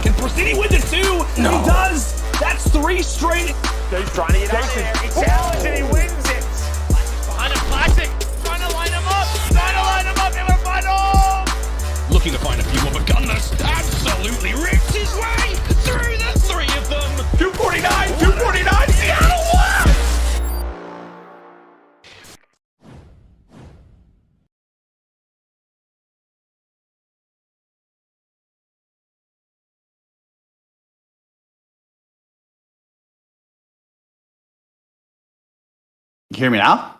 Can Pristini win the 2? No. He does. That's 3 straight. He's trying to get out there. He challenges and he wins it. Behind him, Classic. Trying to line him up. Trying to line him up in the final. Looking to find a few more, but Gunless absolutely rips his way through the 3 of them. 249, 249, Seattle won! You hear me now?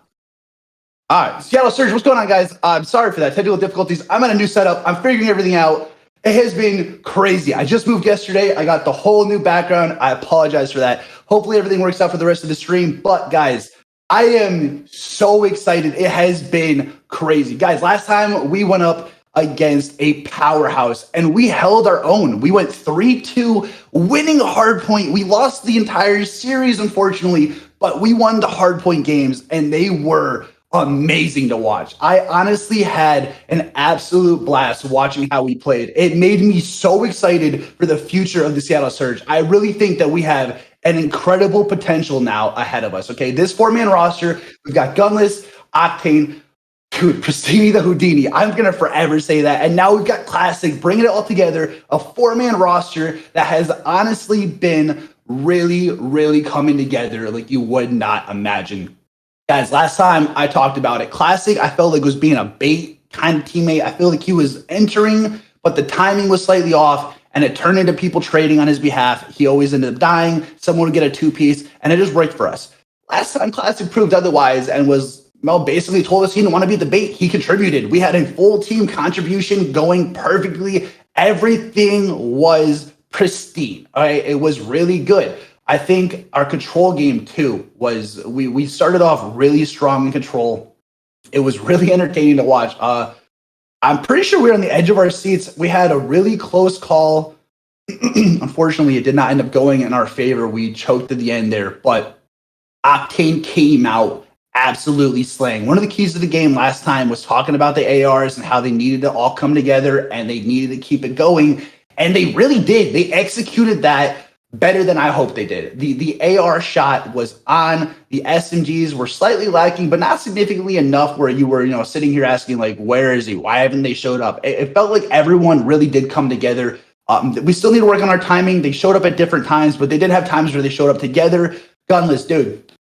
All right, Seattle Surge, what's going on, guys? I'm sorry for that, technical difficulties. I'm at a new setup. I'm figuring everything out. It has been crazy. I just moved yesterday. I got the whole new background. I apologize for that. Hopefully everything works out for the rest of the stream. But guys, I am so excited. It has been crazy. Guys, last time we went up against a powerhouse and we held our own. We went 3-2, winning a hard point. We lost the entire series, unfortunately, but we won the hard point games and they were amazing to watch. I honestly had an absolute blast watching how we played. It made me so excited for the future of the Seattle Surge. I really think that we have an incredible potential now ahead of us. Okay, this 4-man roster, we've got Gunless, Octane, dude, Pristini the Houdini. I'm gonna forever say that. And now we've got Classic, bringing it all together, a 4-man roster that has honestly been really, really coming together like you would not imagine. Guys, last time I talked about it, Classic, I felt like was being a bait kind of teammate. I feel like he was entering, but the timing was slightly off, and it turned into people trading on his behalf. He always ended up dying. Someone would get a 2-piece, and it just worked for us. Last time, Classic proved otherwise and was, well, basically told us he didn't want to be the bait. He contributed. We had a full team contribution going perfectly. Everything was pristine. All right, it was really good. I think our control game too was we started off really strong in control. It was really entertaining to watch. I'm pretty sure we were on the edge of our seats. We had a really close call. Unfortunately, it did not end up going in our favor. We choked at the end there, but Octane came out absolutely slaying. One of the keys to the game last time was talking about the ARs and how they needed to all come together and they needed to keep it going. And they really did. They executed that better than I hoped they did. The AR shot was on. The SMGs were slightly lacking, but not significantly enough where you were, sitting here asking, like, where is he? Why haven't they showed up? It felt like everyone really did come together. We still need to work on our timing. They showed up at different times, but they did have times where they showed up together. Gunless, dude,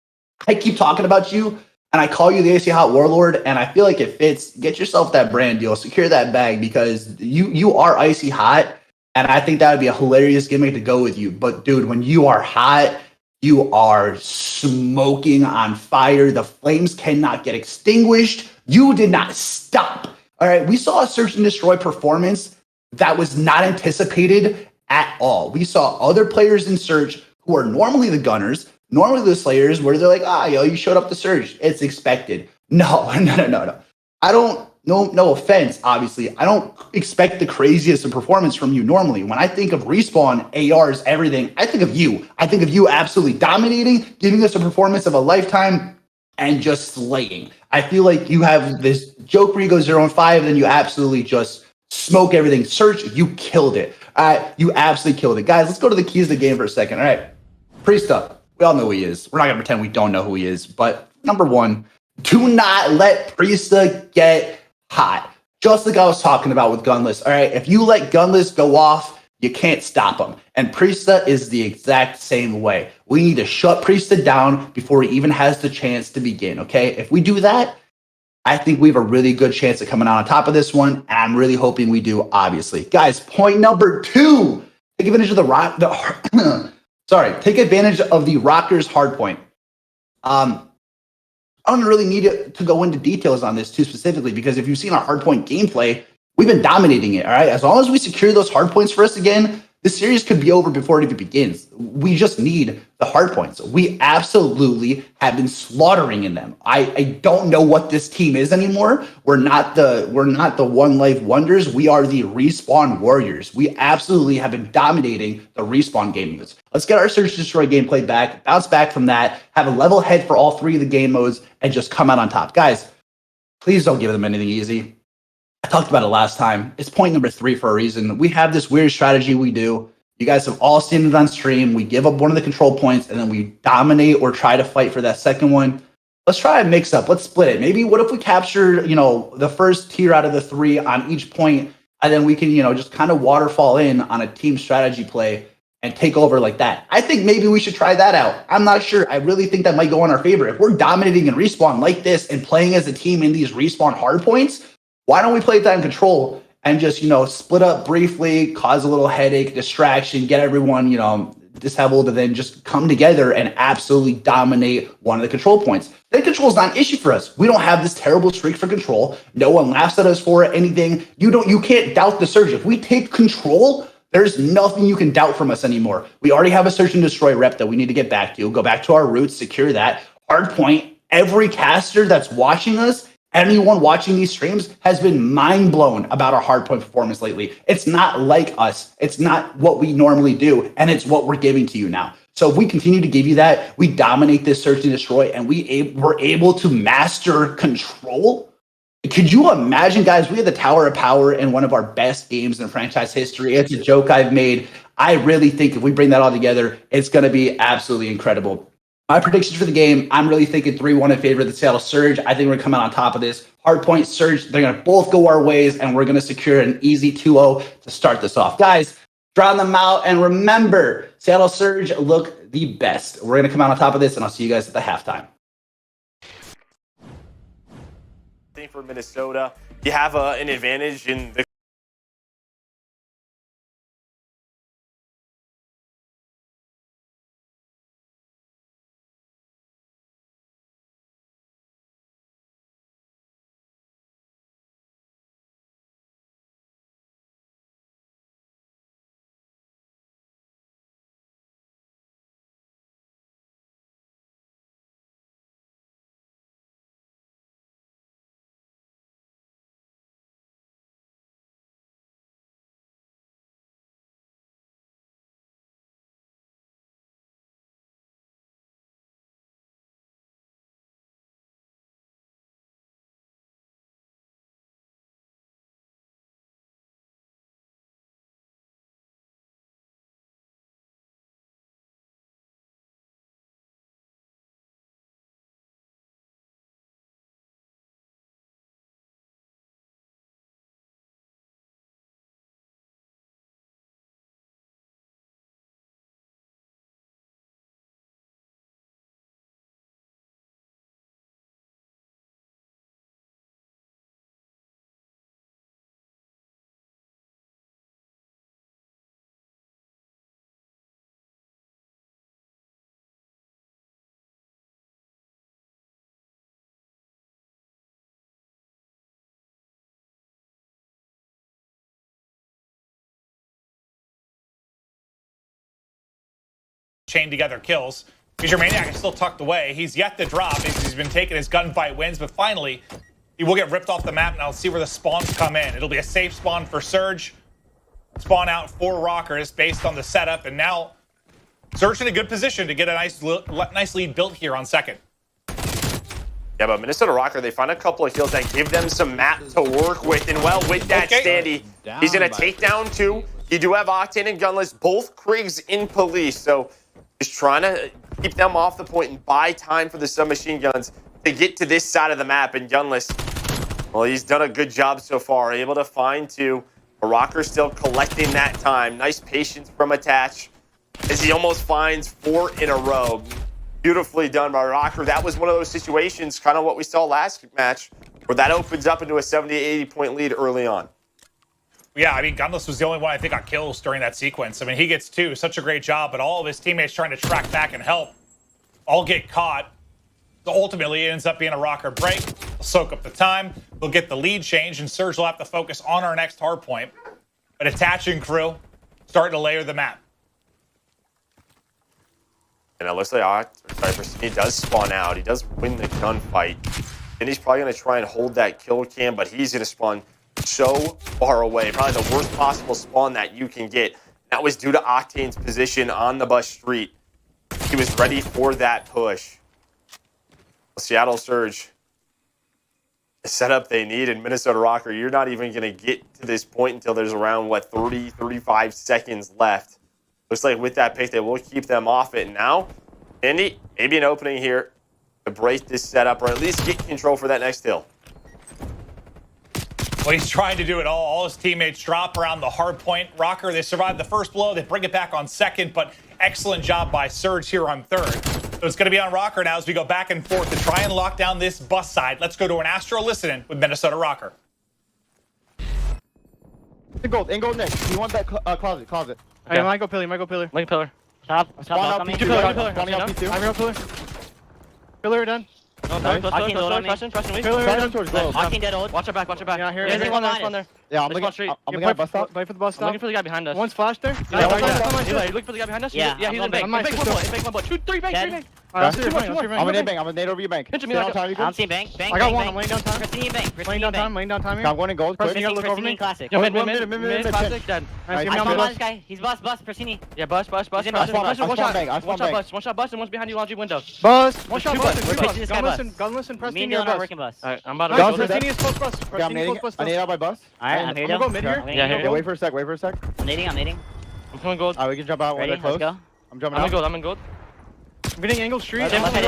I keep talking about you, and I call you the AC Hot Warlord, and I feel like it fits. Get yourself that brand deal. Secure that bag because you are icy hot. And I think that would be a hilarious gimmick to go with you. But dude, when you are hot, you are smoking on fire. The flames cannot get extinguished. You did not stop. All right. We saw a search and destroy performance that was not anticipated at all. We saw other players in search who are normally the gunners, normally the slayers, where they're like, you showed up to search. It's expected. No. I don't. No offense, obviously. I don't expect the craziest of performance from you normally. When I think of respawn, ARs, everything, I think of you. I think of you absolutely dominating, giving us a performance of a lifetime, and just slaying. I feel like you have this joke where you go 0-5, then you absolutely just smoke everything. Search, you killed it. You absolutely killed it. Guys, let's go to the keys of the game for a second. All right. Priesta, we all know who he is. We're not going to pretend we don't know who he is. But number one, do not let Priesta get hot. Just like I was talking about with Gunless. All right, if you let Gunless go off, you can't stop him. And Priesta is the exact same way. We need to shut Priesta down before he even has the chance to begin, okay? If we do that, I think we have a really good chance of coming out on top of this one, and I'm really hoping we do, obviously. Guys, point number 2. Take advantage of take advantage of the Rokkr's hardpoint. I don't really need to go into details on this too specifically because if you've seen our hardpoint gameplay, we've been dominating it, all right? As long as we secure those hardpoints for us again, the series could be over before it even begins. We just need the hardpoints. We absolutely have been slaughtering in them. I don't know what this team is anymore. We're not the One Life Wonders. We are the Respawn Warriors. We absolutely have been dominating the Respawn game modes. Let's get our Search Destroy gameplay back, bounce back from that, have a level head for all 3 of the game modes, and just come out on top. Guys, please don't give them anything easy. I talked about it last time. It's point number 3 for a reason. We have this weird strategy we do. You guys have all seen it on stream. We give up one of the control points, and then we dominate or try to fight for that second one. Let's try a mix up. Let's split it. Maybe what if we capture, the first tier out of the 3 on each point, and then we can, just kind of waterfall in on a team strategy play and take over like that. I think maybe we should try that out. I'm not sure. I really think that might go in our favor. If we're dominating in respawn like this and playing as a team in these respawn hard points, why don't we play time control and just, split up briefly, cause a little headache, distraction, get everyone, disheveled, and then just come together and absolutely dominate one of the control points. Then control is not an issue for us. We don't have this terrible streak for control. No one laughs at us for it, anything. You can't doubt the surge. If we take control, there's nothing you can doubt from us anymore. We already have a search and destroy rep that we need to get back to. Go back to our roots, secure that. Hard point, every caster that's watching us, anyone watching these streams has been mind blown about our hardpoint performance lately. It's not like us. It's not what we normally do, and it's what we're giving to you now. So if we continue to give you that, we dominate this search and destroy, and we're able to master control. Could you imagine, guys? We had the Tower of Power in one of our best games in franchise history. It's a joke I've made. I really think if we bring that all together, it's going to be absolutely incredible. My predictions for the game, I'm really thinking 3-1 in favor of the Seattle Surge. I think we're going to come out on top of this. Hardpoint, Surge, they're going to both go our ways, and we're going to secure an easy 2-0 to start this off. Guys, drown them out, and remember, Seattle Surge look the best. We're going to come out on top of this, and I'll see you guys at the halftime. I think for Minnesota, you have an advantage in the chain together kills. Because your Maniac is still tucked away. He's yet to drop. He's been taking his gunfight wins, but finally, he will get ripped off the map. Now let's see where the spawns come in. It'll be a safe spawn for Surge. Spawn out 4 Rokkrs based on the setup, and now Surge in a good position to get a nice lead built here on second. Yeah, but Minnesota Rokkr, they find a couple of kills that give them some map to work with. And well, with that, Standy, he's going to take down 2. You do have Octane and Gunless, both Krigs in police. So just trying to keep them off the point and buy time for the submachine guns to get to this side of the map. And Gunless, well, he's done a good job so far. Able to find 2. Rokkr still collecting that time. Nice patience from Attach as he almost finds 4 in a row. Beautifully done by Rokkr. That was one of those situations, kind of what we saw last match, where that opens up into a 70-80 point lead early on. Yeah, I mean, Gunless was the only one I think got kills during that sequence. I mean, he gets 2, such a great job, but all of his teammates trying to track back and help all get caught. So ultimately, it ends up being a Rokkr break. They'll soak up the time. They'll get the lead change, and Surge will have to focus on our next hard point. But Attach and crew starting to layer the map. And it looks like he does spawn out. He does win the gunfight. And he's probably going to try and hold that kill cam, but he's going to spawn so far away. Probably the worst possible spawn that you can get. That was due to Octane's position on the bus street. He was ready for that push. Seattle Surge, the setup they need in Minnesota Rokkr, you're not even going to get to this point until there's around, 30, 35 seconds left. Looks like with that pick, they will keep them off it. Now, Andy, maybe an opening here to break this setup or at least get control for that next hill. Well, he's trying to do it all. All his teammates drop around the hard point. Rokkr, they survive the first blow. They bring it back on second, but excellent job by Surge here on third. So it's going to be on Rokkr now as we go back and forth to try and lock down this bus side. Let's go to an Astro listening with Minnesota Rokkr. In gold next. You want that closet? Okay. Hey, might go pillar. Link pillar. Top Spawn out balcony. P2. Spawning out P2. I'm real pillar. Pillar done. Nice. Preston, Pillar done towards gold. Octane dead old. Watch our back. Yeah, here. There's one there. Yeah, I'm looking at bus stop. Wait for the bus stop. I'm looking for the guy behind us. One's flashed there. Yeah, you look for the guy behind us? Yeah, he's in bank. In bank, one bullet. 2, 3 bank. Alright, I'm in bank. I'm gonna nade over your bank. Pinch me. I'm seeing bank. I got one. I'm laying down time. Laying down time here. I'm going in gold. Preston, you gotta look over me. Classic. Yo, mid, classic, dead. I I saw this guy. He's bus, Persini. Yeah, bus. I One shot bus and one's behind you, laundry window. Bus. One shot bus. Gunless and Preston. Me and you are working bus. Alright, I'm about to Nice, go. Preston is close bus. Yeah, I'm nading. I need out by bus. Alright, I'm here. I'm gonna go mid here. Yeah, wait for a sec. I'm nading. I'm coming gold. Ready? We can jump out when they're Let's close. go. I'm jumping out. I'm in gold. I'm getting angled street. Same for the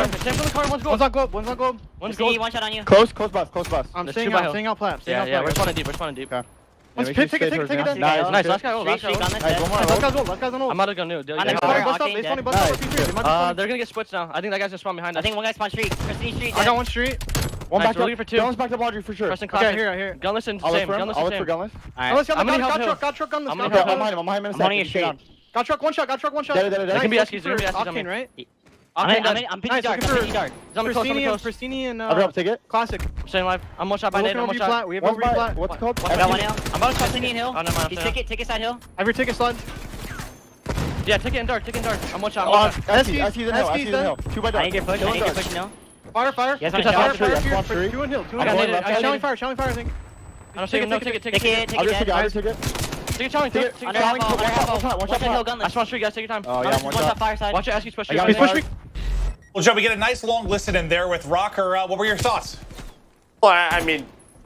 car, one's gold. One's on gold. One's Persini, gold. one shot on you. Close bus. I'm There's staying two by out hill. plat. Yeah, we're spawning deep. Take Yeah, it. Nice, last guy. Street, Last gunless. Last guy's on ult. I'm out of gun new. On the corner, Octane dead. They're gonna get switched now. I think that guy's gonna spawn behind us. I think one guy's spawn street. Persini street. I got one street. One back Nice, we're up. looking for two. Gunless back up laundry for sure. Preston Okay, classic. here. Gunless and I'll look same. for him. Gunless I'll and look for same. Gunless. Alright. Let's go. I'm gonna Got help truck, Gunless. I'm Got gonna truck. help. I'm behind him in a I'm on your second. street. Get Got truck, one shot. Dead. They can be Eskies. Octane, right? I'm pitching dark. Pristini and I'll drop ticket. Classic. Staying alive. I'm one shot by Nate. I'm one shot. We have What's every flat. it called? I got one hill. I'm about to Persini and hill. Oh, never mind. He's ticket side hill. Every ticket slide. Yeah, take it in dark. I'm one shot. Eskies in the hill. 2 by I dark. need your push. no. Fire. Yes, Good I job, shot. Fire. Two in hill. I got it. Shelling fire, I think. I don't take it. No, take it. Take it I'll just dead. take it. Take it, Charlie. Take it. Under half ball. One shot hill I gunless. spawn street, guys. Take your time. Oh, yeah, One one shot shot. fire side. Watch it. Eskies push I got street. it. Push me. Well, Joe, we get a nice long listen in there with Rokkr. What were your thoughts? Well, I mean,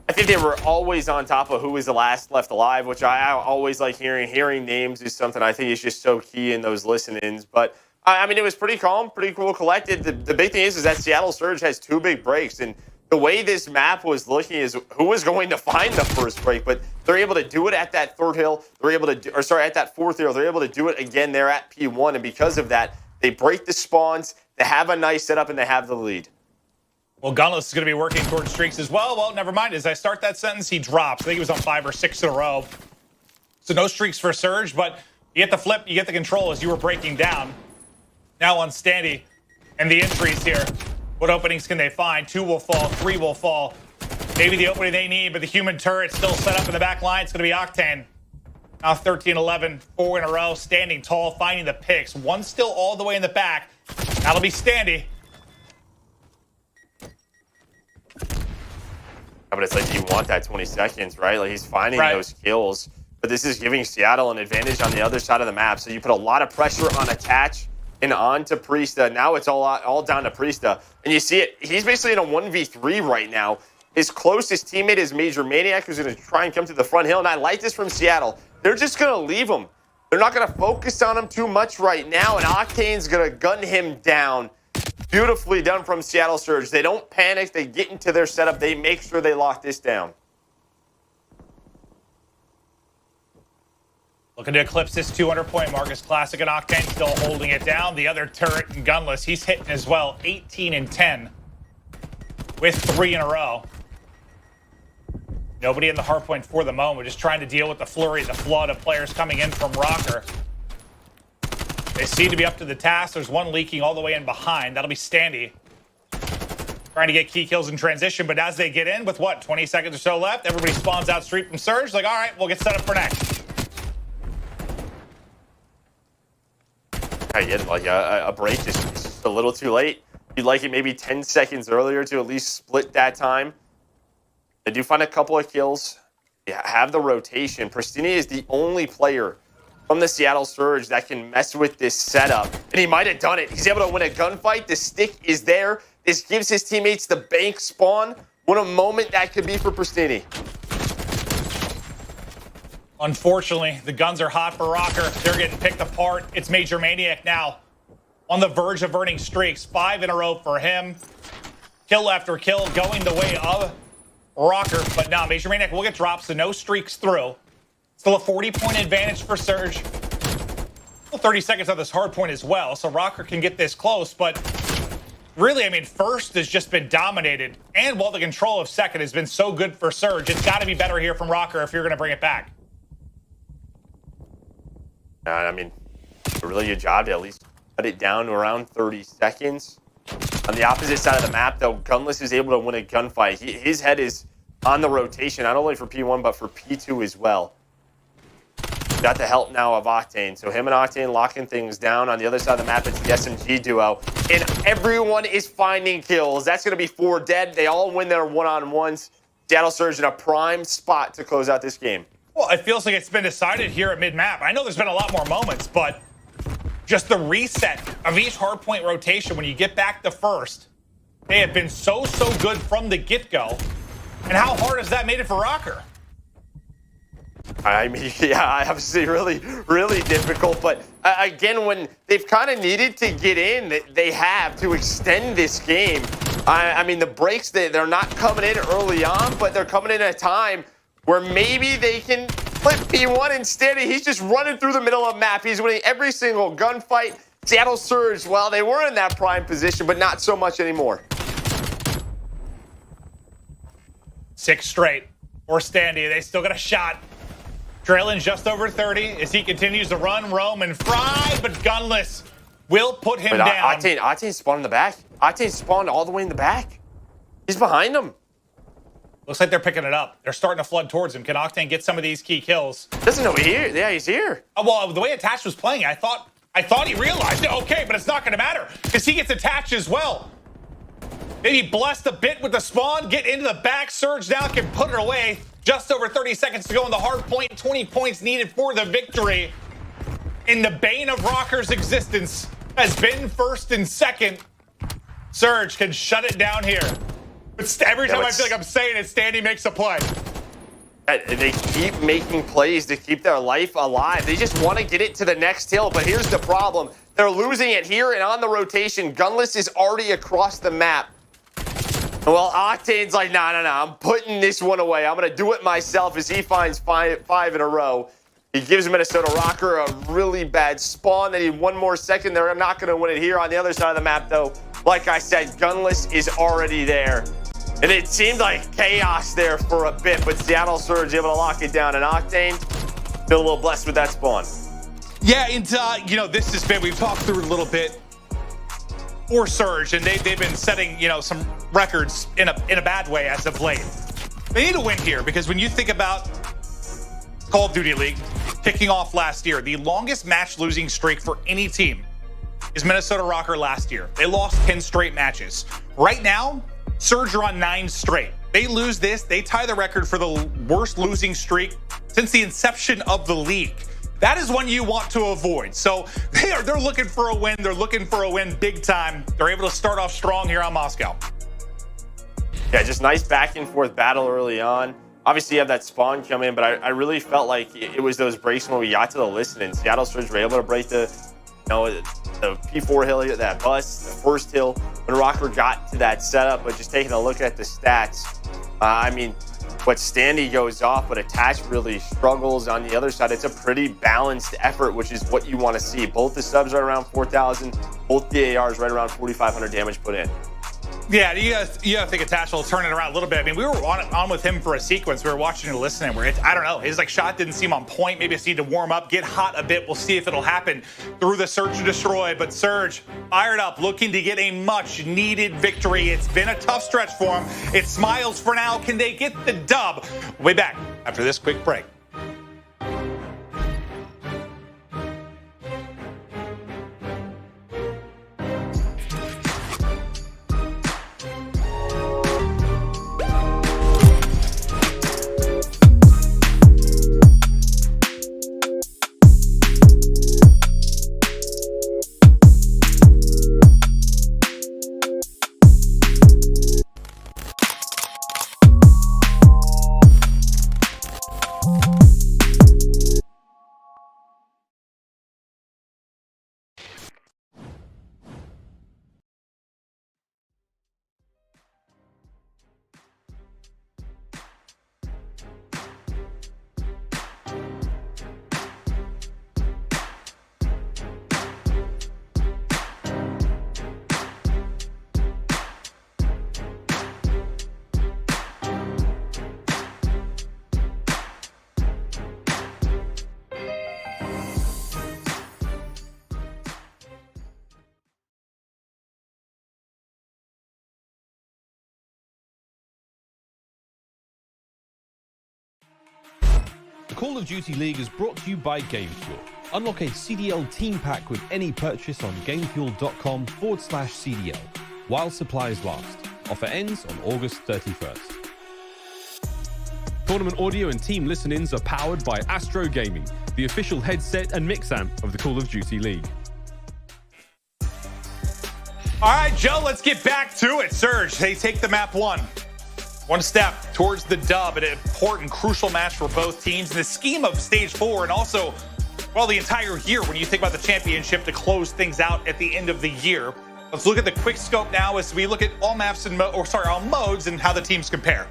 I think they were always on top of who was the last left alive, which I always like hearing. Hearing names is something I think is just so key in those listen-ins. But, I mean, it was pretty calm, pretty cool, collected. The big thing is that Seattle Surge has 2 big breaks. And the way this map was looking is who was going to find the first break. But they're able to do it at that third hill. They're able to at that fourth hill. They're able to do it again there at P1. And because of that, they break the spawns. They have a nice setup, and they have the lead. Well, Gunless is going to be working towards streaks as well. Well, never mind. As I start that sentence, he drops. I think he was on 5 or 6 in a row. So no streaks for Surge, but you get the flip, you get the control as you were breaking down. Now on Standy and the entries here. What openings can they find? 2 will fall, 3 will fall. Maybe the opening they need, but the human turret still set up in the back line. It's going to be Octane. Now 13-11, 4 in a row, standing tall, finding the picks. 1 still all the way in the back. That'll be Standy. But it's like you want that 20 seconds, right? Like he's finding those kills. But this is giving Seattle an advantage on the other side of the map. So you put a lot of pressure on Attach and on to Priesta. Now it's all down to Priesta. And you see it. He's basically in a 1v3 right now. His closest teammate is Major Maniac, who's going to try and come to the front hill. And I like this from Seattle. They're just going to leave him. They're not going to focus on him too much right now. And Octane's going to gun him down. Beautifully done from Seattle Surge. They don't panic. They get into their setup. They make sure they lock this down. Looking to eclipse this 200-point mark as Classic and Octane still holding it down. The other turret and Gunless, he's hitting as well. 18 and 10 with 3 in a row. Nobody in the hardpoint for the moment. Just trying to deal with the flurry, the flood of players coming in from Rokkr. They seem to be up to the task. There's 1 leaking all the way in behind. That'll be Standy. Trying to get key kills in transition, but as they get in with, 20 seconds or so left, everybody spawns out street from Surge. Like, all right, we'll get set up for next. I get like a break just a little too late. You'd like it maybe 10 seconds earlier to at least split that time. They do find a couple of kills. Yeah, have the rotation. Pristini is the only player from the Seattle Surge that can mess with this setup. And he might have done it. He's able to win a gunfight. The stick is there. This gives his teammates the bank spawn. What a moment that could be for Pristini. Unfortunately, the guns are hot for Rokkr. They're getting picked apart. It's Major Maniac now on the verge of earning streaks. 5 in a row for him. Kill after kill going the way of Rokkr. But now Major Maniac will get dropped, so no streaks through. Still a 40-point advantage for Surge. 30 seconds on this hard point as well, so Rokkr can get this close, but really, I mean, first has just been dominated, and while the control of second has been so good for Surge, it's got to be better here from Rokkr if you're going to bring it back. I mean, a really good job to at least cut it down to around 30 seconds. On the opposite side of the map, though, Gunless is able to win a gunfight. His head is on the rotation, not only for P1, but for P2 as well. Got the help now of Octane. So him and Octane locking things down. On the other side of the map, it's the SMG duo. And everyone is finding kills. That's going to be 4 dead. They all win their one-on-ones. Seattle Surge in a prime spot to close out this game. Well, it feels like it's been decided here at mid-map. I know there's been a lot more moments, but just the reset of each hardpoint rotation when you get back to first, they have been so good from the get-go. And how hard has that made it for Rokkr? I mean, yeah, obviously really difficult. But again, when they've kind of needed to get in, they have to extend this game. I mean, the breaks, they're not coming in early on, but they're coming in at a time where maybe they can flip P1 instead. He's just running through the middle of the map. He's winning every single gunfight. Seattle Surge, well, they were in that prime position, but not so much anymore. 6 straight for Standy. They still got a shot. Trailing just over 30 as he continues to run, roam, and fry, but Gunless will put him down. Octane spawned in the back. Octane spawned all the way in the back. He's behind him. Looks like they're picking it up. They're starting to flood towards him. Can Octane get some of these key kills? Doesn't know he's here. Yeah, he's here. Well, the way Attached was playing, I thought he realized it. Okay, but it's not going to matter because he gets Attached as well. Maybe blessed a bit with the spawn, get into the back. Surge now can put it away. Just over 30 seconds to go in the hard point. 20 points needed for the victory. In the bane of Rokkr's existence has been first and second. Surge can shut it down here. But every time I feel like I'm saying it, Standy makes a play. They keep making plays to keep their life alive. They just want to get it to the next hill, but here's the problem. They're losing it here and on the rotation. Gunless is already across the map. Well, Octane's like, no, I'm putting this one away. I'm going to do it myself as he finds five in a row. He gives Minnesota Rokkr a really bad spawn. They need one more second. They're not going to win it here. On the other side of the map, though, like I said, Gunless is already there. And it seemed like chaos there for a bit, but Seattle Surge able to lock it down. And Octane, still a little blessed with that spawn. Yeah, and, this has been, we've talked through it a little bit for Surge, and they've been setting, some records in a bad way as of late. They need to win here, because when you think about Call of Duty League kicking off last year, the longest match losing streak for any team is Minnesota Rokkr last year. They lost 10 straight matches. Right now, Surge are on 9 straight. They lose this, they tie the record for the worst losing streak since the inception of the league. That is one you want to avoid. So they're looking for a win. They're looking for a win big time. They're able to start off strong here on Moscow. Yeah, just nice back and forth battle early on. Obviously, you have that spawn come in, but I really felt like it was those breaks when we got to the listen, and Seattle Surge were able to break the P4 hill, that bust, the first hill, when Rokkr got to that setup. But just taking a look at the stats, but Standy goes off, but Attach really struggles. On the other side, it's a pretty balanced effort, which is what you want to see. Both the subs right around 4,000, both the ARs right around 4,500 damage put in. Yeah, you gotta think Attach will turn it around a little bit. I mean, we were on with him for a sequence. We were watching and listening where I don't know, his shot didn't seem on point. Maybe it's need to warm up, get hot a bit. We'll see if it'll happen through the Search and Destroy. But Surge fired up, looking to get a much needed victory. It's been a tough stretch for him. It smiles for now. Can they get the dub? We'll be back after this quick break. The Call of Duty League is brought to you by GameFuel. Unlock a CDL team pack with any purchase on gamefuel.com/CDL while supplies last. Offer ends on August 31st. Tournament audio and team listen-ins are powered by Astro Gaming, the official headset and mix amp of the Call of Duty League. All right, Joe, let's get back to it. Surge, they take the map one step towards the dub. An important, crucial match for both teams in the scheme of Stage 4 and also, well, the entire year when you think about the championship to close things out at the end of the year. Let's look at the quick scope now as we look at all maps and all modes and how the teams compare.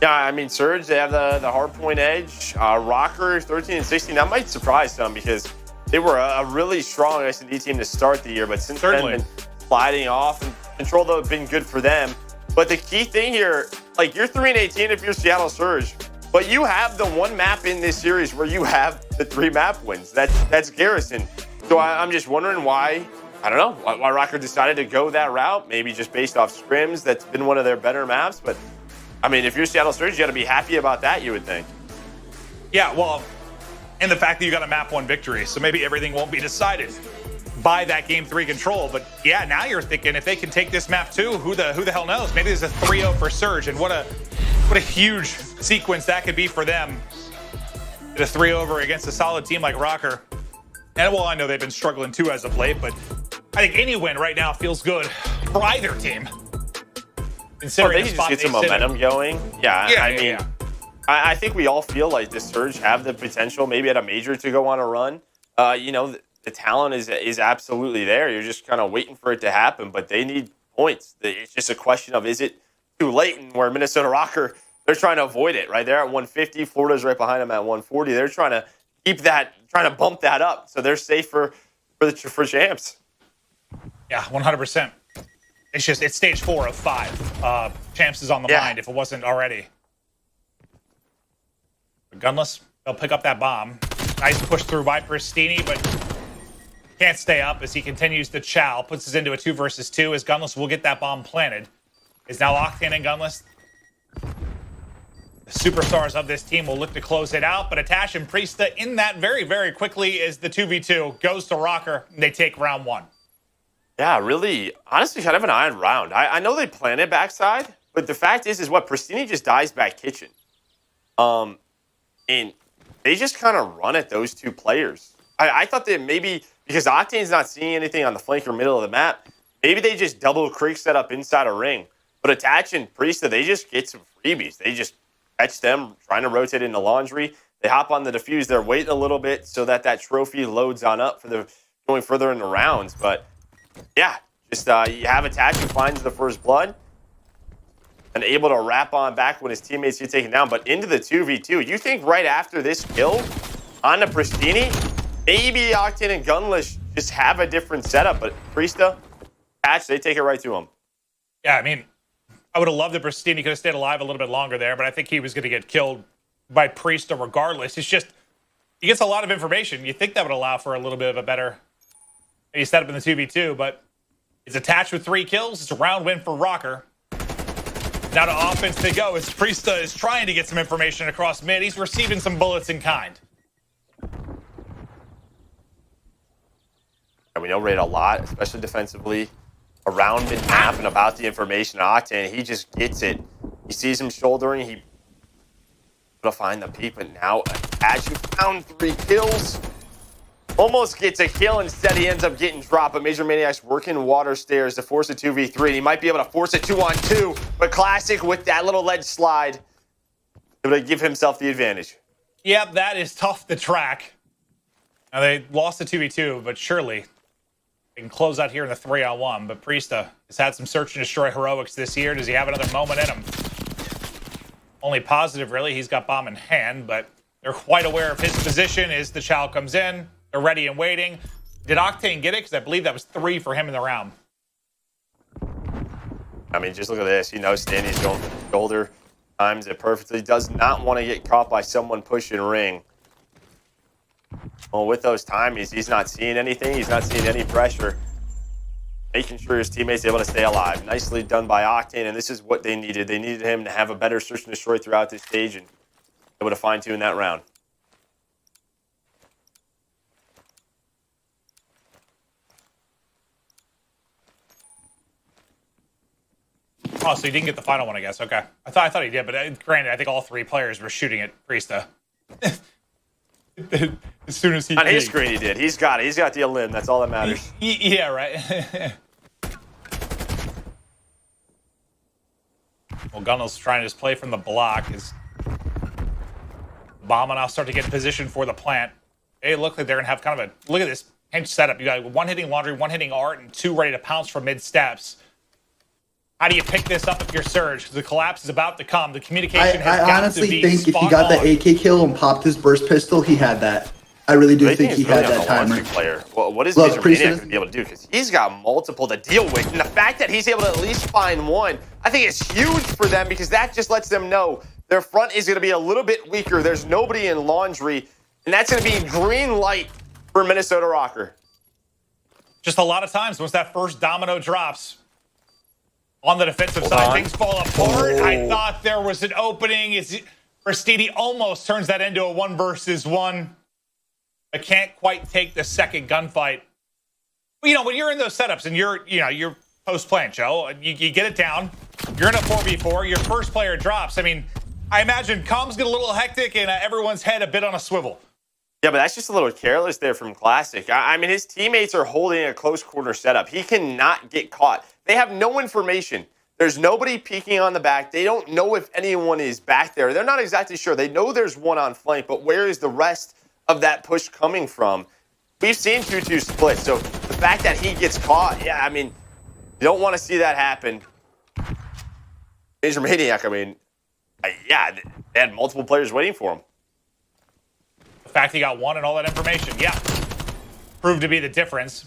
Yeah, I mean, Surge, they have the hard point edge. Rokkr, 13 and 16, that might surprise some because they were a really strong S&D team to start the year, but since then, been sliding off, and control, though, has been good for them. But the key thing here, like, you're 3-18 if you're Seattle Surge, but you have the one map in this series where you have the 3 map wins. That's Garrison. So I'm just wondering why, I don't know, why Rokkr decided to go that route, maybe just based off scrims. That's been one of their better maps, but I mean, if you're Seattle Surge, you got to be happy about that, you would think. Yeah, well, and the fact that you got a map 1 victory, so maybe everything won't be decided by that game 3 control. But yeah, now you're thinking if they can take this map 2, who the hell knows? Maybe there's a 3-0 for Surge, and what a huge sequence that could be for them. Get a 3-over against a solid team like Rokkr. And well, I know they've been struggling too as of late, but I think any win right now feels good for either team. Well, they just get some momentum going. Yeah, I mean, I think we all feel like the Surge have the potential, maybe at a major, to go on a run. You know, the talent is absolutely there. You're just kind of waiting for it to happen, but they need points. It's just a question of, is it too late? And where Minnesota Rokkr, they're trying to avoid it, right? They're at 150. Florida's right behind them at 140. They're trying to keep that, trying to bump that up, so they're safe for champs. Yeah, 100%. It's Stage 4 of 5. Champs is on the mind if it wasn't already. Gunless, they'll pick up that bomb. Nice push through by Pristini, but can't stay up as he continues to chow. Puts us into a 2 versus 2 as Gunless will get that bomb planted. Is now Octane and Gunless. The superstars of this team will look to close it out, but Atash and Priesta in that very, very quickly as the 2v2 goes to Rokkr. And they take round 1. Yeah, really, honestly, kind of an iron round. I know they planted backside, but the fact is what, Pristini just dies back kitchen. And they just kind of run at those 2 players. I thought that maybe, because Octane's not seeing anything on the flank or middle of the map, maybe they just double creek set up inside a ring. But Attach and Priesta, they just get some freebies. They just catch them, trying to rotate into laundry. They hop on the defuse. They're waiting a little bit so that trophy loads on up for the going further in the rounds. But yeah, just you have Attach who finds the first blood and able to wrap on back when his teammates get taken down. But into the 2v2, you think right after this kill on the Pristini, maybe Octane and Gunless just have a different setup, but Priesta, Attach, they take it right to him. Yeah, I mean, I would have loved if Pristini could have stayed alive a little bit longer there, but I think he was going to get killed by Priesta regardless. It's just, he gets a lot of information. You think that would allow for a little bit of a better maybe setup in the 2v2, but it's Attached with 3 kills. It's a round win for Rokkr. Now to offense they go as Priesta is trying to get some information across mid. He's receiving some bullets in kind. And we know Raid a lot, especially defensively, around mid-map and about the information. Octane, he just gets it. He sees him shouldering. He will find the peak, but now Attach, you found 3 kills. Almost gets a kill. Instead, he ends up getting dropped. But Major Maniac's working water stairs to force a 2v3. He might be able to force a 2-on-2. But Classic with that little ledge slide able to give himself the advantage. Yep, that is tough to track. Now, they lost the 2v2, but surely they can close out here in the 3-on-1. But Priesta has had some search and destroy heroics this year. Does he have another moment in him? Only positive, really. He's got bomb in hand, but they're quite aware of his position as the Chow comes in. They're ready and waiting. Did Octane get it? Because I believe that was 3 for him in the round. I mean, just look at this. You know, Stanley's going for the shoulder. Times it perfectly. Does not want to get caught by someone pushing ring. Well, with those timings, he's not seeing anything. He's not seeing any pressure. Making sure his teammates are able to stay alive. Nicely done by Octane, and this is what they needed. They needed him to have a better search and destroy throughout this stage. And able to fine-tune that round. Oh, so he didn't get the final one, I guess. Okay. I thought he did, but granted, I think all three players were shooting at Priesta. As soon as he on his screen, he did. He's got it. He's got the elim. That's all that matters. Yeah, right. Well, Gunnel's trying to just play from the block. His bomb will now start to get in position for the plant. They look like they're going to have kind of a... Look at this pinch setup. You got one hitting Laundry, one hitting Art, and two ready to pounce from mid-steps. How do you pick this up if you're Surge? Because the collapse is about to come. The communication has I got honestly to be think if he got on. the AK kill and popped his burst pistol, he had that. I really do think he had that timer. Player. Well, what is Look, Major Maniac going to be able to do? Because he's got multiple to deal with. And the fact that he's able to at least find one, I think is huge for them because that just lets them know their front is going to be a little bit weaker. There's nobody in Laundry. And that's going to be green light for Minnesota Rokkr. Just a lot of times once that first domino drops on the defensive side, things fall apart. I thought there was an opening. Pristini almost turns that into a 1 versus 1. I can't quite take the second gunfight. But, you know, when you're in those setups and you're post-plant, Joe, you get it down. You're in a 4v4. Your first player drops. I mean, I imagine comms get a little hectic and everyone's head a bit on a swivel. Yeah, but that's just a little careless there from Classic. I mean, his teammates are holding a close quarter setup. He cannot get caught. They have no information. There's nobody peeking on the back. They don't know if anyone is back there. They're not exactly sure. They know there's one on flank, but where is the rest of that push coming from? We've seen 2-2 split, so the fact that he gets caught, yeah, I mean, you don't want to see that happen. Major Maniac, I mean, yeah, they had multiple players waiting for him. The fact he got one and all that information, yeah, proved to be the difference.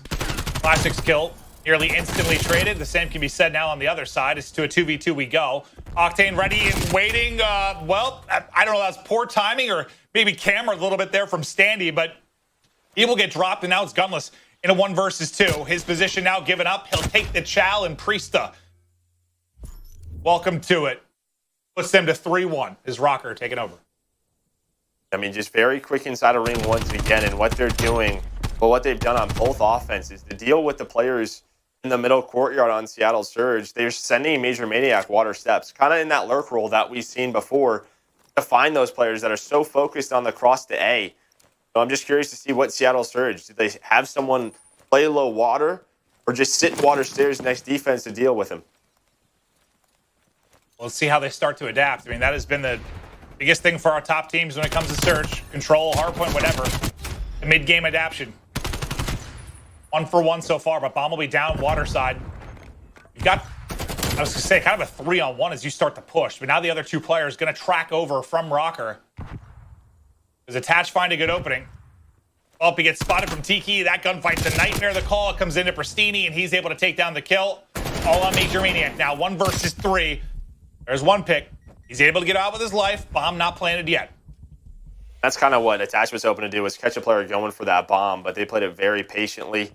Classic's kill nearly instantly traded. The same can be said now on the other side. It's to a 2v2 we go. Octane ready and waiting. Well, I don't know if that's poor timing or maybe camera a little bit there from Standy, but he will get dropped, and now it's Gunless in a 1 versus 2. His position now given up. He'll take the Chow and Priesta. Welcome to it. Puts them to 3-1. Is Rokkr taking over? I mean, just very quick inside of ring once again, and what they're doing, well, what they've done on both offenses, to deal with the players in the middle courtyard on Seattle Surge, they're sending Major Maniac water steps, kind of in that lurk role that we've seen before, to find those players that are so focused on the cross to A. So I'm just curious to see what Seattle Surge, do they have someone play low water or just sit water stairs next defense to deal with him? Let's see how they start to adapt. I mean, that has been the biggest thing for our top teams when it comes to Surge. Control, hardpoint, whatever. The mid-game adaptation. 1 for 1 so far, but bomb will be down water side. You've got, I was going to say, kind of a 3-on-1 as you start to push. But now the other two players going to track over from Rokkr. Does Attach find a good opening? Well, he gets spotted from Tiki. That gunfight's a nightmare. The call comes into Pristini, and he's able to take down the kill. All on Major Maniac now. 1 versus 3. There's one pick. He's able to get out with his life. Bomb not planted yet. That's kind of what Attach was hoping to do, was catch a player going for that bomb, but they played it very patiently.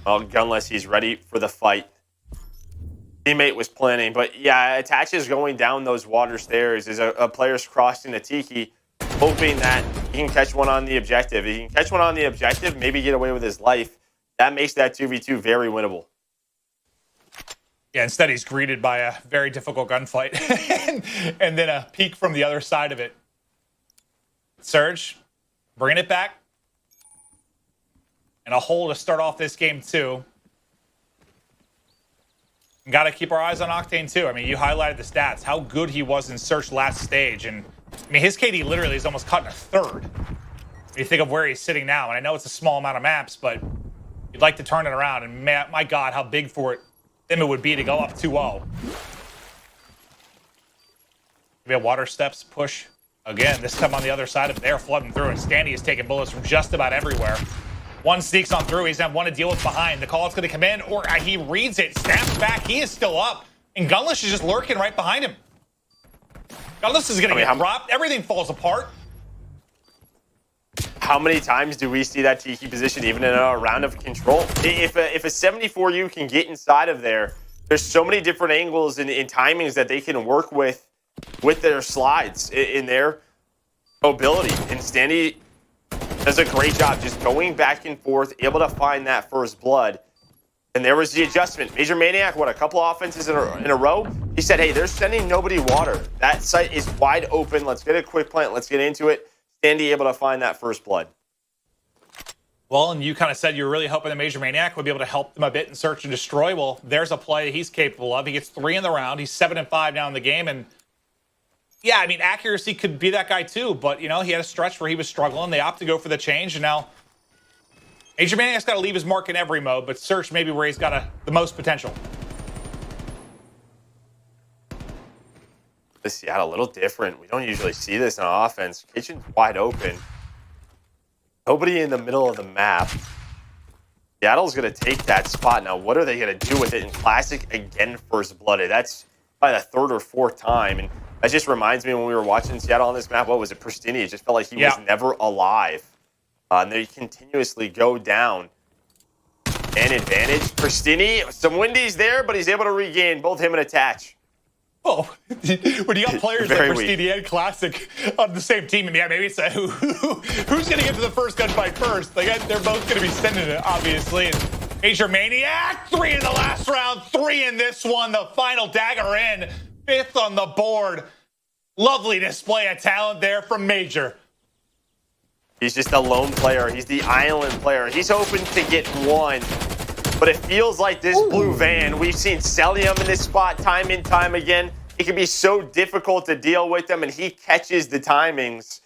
Well, Gunless, he's ready for the fight. Teammate was planning, but yeah, Attach is going down those water stairs as a player's crossing the Tiki, hoping that he can catch one on the objective. If he can catch one on the objective, maybe get away with his life. That makes that 2v2 very winnable. Yeah, instead he's greeted by a very difficult gunfight and then a peek from the other side of it. Surge, bringing it back. And a hole to start off this game, too. Got to keep our eyes on Octane, too. I mean, you highlighted the stats, how good he was in Search last stage. And, I mean, his KD literally is almost cut in a third. When you think of where he's sitting now. And I know it's a small amount of maps, but you'd like to turn it around. And, my God, how big for them it would be to go up 2-0. Maybe a water steps push. Again, this time on the other side of it, they're flooding through, and Standy is taking bullets from just about everywhere. One sneaks on through. He's going to have one to deal with behind. The call is going to come in, or he reads it, snaps back. He is still up, and Gunless is just lurking right behind him. Gunless is going to get dropped. Everything falls apart. How many times do we see that Tiki position, even in a round of control? If a 74U can get inside of there, there's so many different angles and timings that they can work with their slides in there. mobility. And Standy does a great job just going back and forth, able to find that first blood. And there was the adjustment. Major Maniac, what, a couple of offenses in a row? He said, hey, they're sending nobody water. That site is wide open. Let's get a quick plant. Let's get into it. Standy able to find that first blood. Well, and you kind of said you were really hoping the Major Maniac would be able to help them a bit in search and destroy. Well, there's a play he's capable of. He gets 3 in the round. He's 7-5 now in the game. And yeah, I mean, accuracy could be that guy too. But, you know, he had a stretch where he was struggling. They opt to go for the change. And now Major Maniac's got to leave his mark in every mode, but search maybe where he's got the most potential. This Seattle a little different. We don't usually see this on offense. Kitchen's wide open. Nobody in the middle of the map. Seattle's going to take that spot. Now, what are they going to do with it in Classic? Again, first blooded. That's probably the 3rd or 4th time. And that just reminds me when we were watching Seattle on this map, what was it, Pristini? It just felt like he was never alive. And they continuously go down. And advantage. Pristini, some windies there, but he's able to regain both him and Attach. Oh, when you got players like Pristini and Classic on the same team, and yeah, maybe it's who's going to get to the first gunfight first? Like, they're both going to be sending it, obviously. And Major Maniac, 3 in the last round, 3 in this one. The final dagger in, 5th on the board. Lovely display of talent there from Major. He's just a lone player. He's the island player. He's hoping to get 1. But it feels like this blue van, we've seen Celium in this spot time and time again. It can be so difficult to deal with them, and he catches the timings.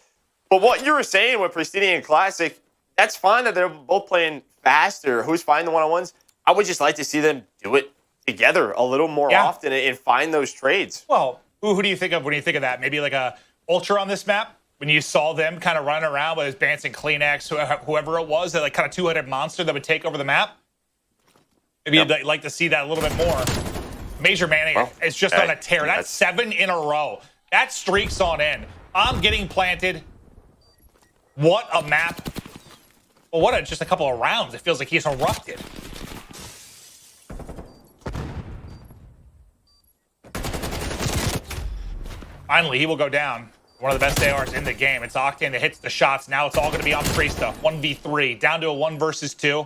But what you were saying with Pristini and Classic, that's fine that they're both playing faster. Who's finding the one-on-ones? I would just like to see them do it together a little more often and find those trades. Well, who do you think of when you think of that? Maybe like a Ultra on this map? When you saw them kind of running around with his Bansing Kleenex, whoever it was, that like kind of two-headed monster that would take over the map? Maybe you'd like to see that a little bit more. Major Maniac is just on a tear. That's 7 in a row. That streak's on end. I'm getting planted. What a map. Well, what just a couple of rounds. It feels like he's erupted. Finally, he will go down. One of the best ARs in the game. It's Octane that hits the shots. Now it's all going to be on Priesta. 1v3. Down to a 1 versus 2.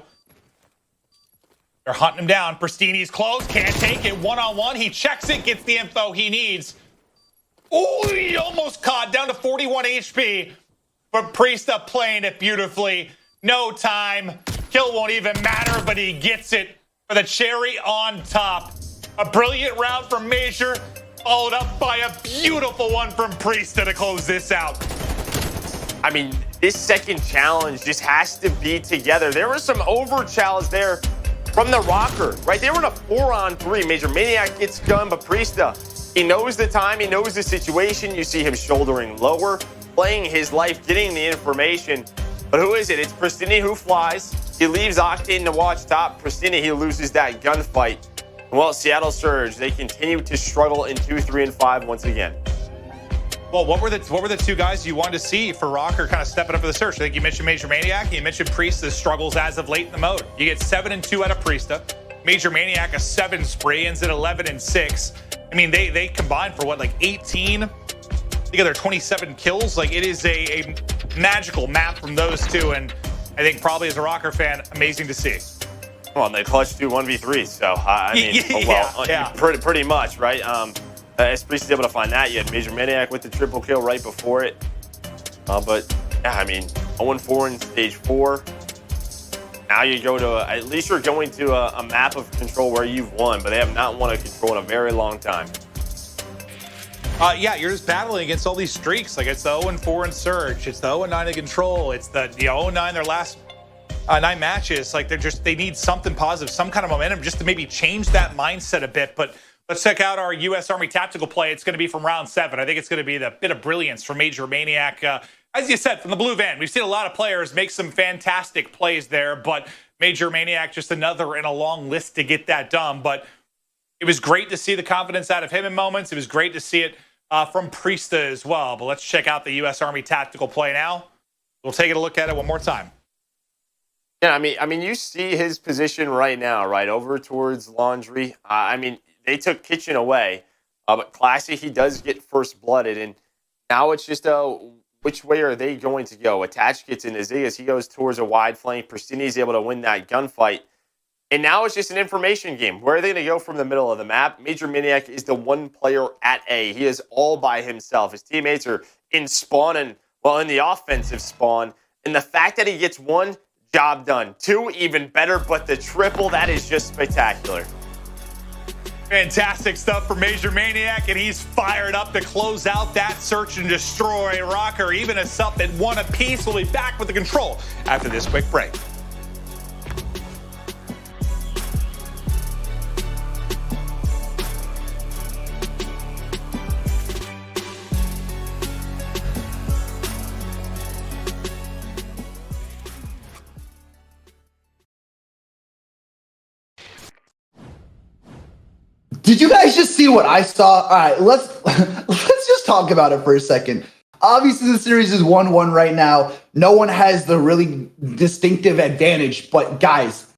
They're hunting him down. Pristini's close. Can't take it. 1-on-1. He checks it. Gets the info he needs. Oh, he almost caught. Down to 41 HP. But Priesta playing it beautifully. No time. Kill won't even matter, but he gets it for the cherry on top. A brilliant round from Major, followed up by a beautiful one from Priesta to close this out. I mean, this second challenge just has to be together. There was some over-challenge there from the Rokkr, right? They were in a 4-on-3. Major Maniac gets gunned, but Priesta, he knows the time, he knows the situation. You see him shouldering lower, playing his life, getting the information. But who is it? It's Pristini who flies. He leaves Octane to watch top. Pristini, he loses that gunfight. Well, Seattle Surge, they continue to struggle in 2, 3, and 5 once again. Well, what were the 2 guys you wanted to see for Rokkr kind of stepping up for the search? I think you mentioned Major Maniac. You mentioned Priesta's struggles as of late in the mode. You get 7 and 2 out of Priesta. Major Maniac, a 7 spree, ends at 11 and 6. I mean, they combined for what, like 18? Together, 27 kills. Like, it is a magical map from those 2, and I think probably as a Rokkr fan, amazing to see. Well, and they clutched 2 1v3, so I mean, pretty much, right? As Priest is able to find that, you had Major Maniac with the triple kill right before it. But yeah, I mean, 0-4 in stage 4. Now you go to at least you're going to a map of control where you've won, but they have not won a control in a very long time. Yeah, you're just battling against all these streaks. Like, it's the 0-4 in Surge, it's the 0-9 in Control, it's the 0-9 their last 9 matches. Like, they need something positive, some kind of momentum, just to maybe change that mindset a bit. But let's check out our U.S. Army tactical play. It's going to be from round 7. I think it's going to be the bit of brilliance from Major Maniac. As you said, from the blue van, we've seen a lot of players make some fantastic plays there, but Major Maniac just another in a long list to get that done. But it was great to see the confidence out of him in moments. It was great to see it from Priesta as well. But let's check out the U.S. Army tactical play now. We'll take a look at it one more time. Yeah, I mean, you see his position right now, right over towards Laundry. I mean, they took Kitchen away, but Classy, he does get first blooded, and now it's just which way are they going to go? Attach gets into Zigas. He goes towards a wide flank. Pristini is able to win that gunfight. And now it's just an information game. Where are they going to go from the middle of the map? Major Maniac is the one player at A. He is all by himself. His teammates are in spawn and, well, in the offensive spawn. And the fact that he gets one, job done. Two, even better. But the triple, that is just spectacular. Fantastic stuff for Major Maniac, and he's fired up to close out that search and destroy. Rokkr even us up at 1 apiece. We'll be back with the control after this quick break. Did you guys just see what I saw? All right, let's just talk about it for a second. Obviously, the series is 1-1 right now. No one has the really distinctive advantage, but guys,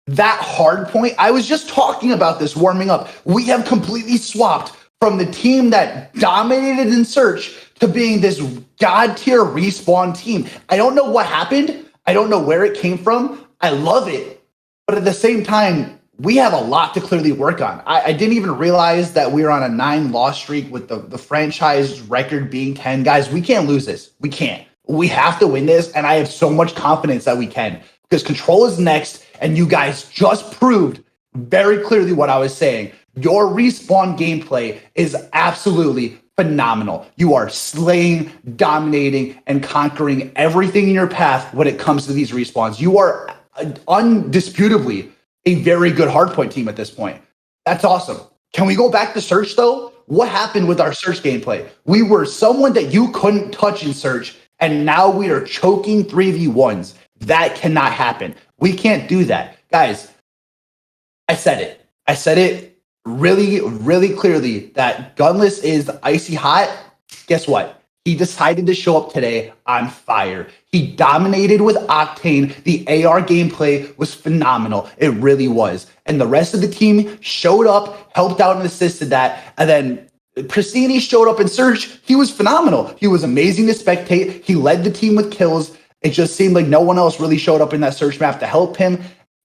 that hard point, I was just talking about this warming up. We have completely swapped from the team that dominated in search to being this god tier respawn team. I don't know what happened. I don't know where it came from. I love it. But at the same time, we have a lot to clearly work on. I didn't even realize that we were on a 9-loss streak with the franchise record being 10. Guys, we can't lose this. We can't. We have to win this, and I have so much confidence that we can. Because Control is next, and you guys just proved very clearly what I was saying. Your respawn gameplay is absolutely phenomenal. You are slaying, dominating, and conquering everything in your path when it comes to these respawns. You are undisputably a very good hardpoint team at this point. That's awesome. Can we go back to search though? What happened with our search gameplay? We were someone that you couldn't touch in search, and now we are choking 3v1s. That cannot happen. We can't do that. Guys, I said it. I said it really, really clearly that Gunless is icy hot. Guess what? He decided to show up today on fire. He dominated with Octane. The AR gameplay was phenomenal. It really was. And the rest of the team showed up, helped out and assisted that. And then Pristini showed up in search. He was phenomenal. He was amazing to spectate. He led the team with kills. It just seemed like no one else really showed up in that search map to help him.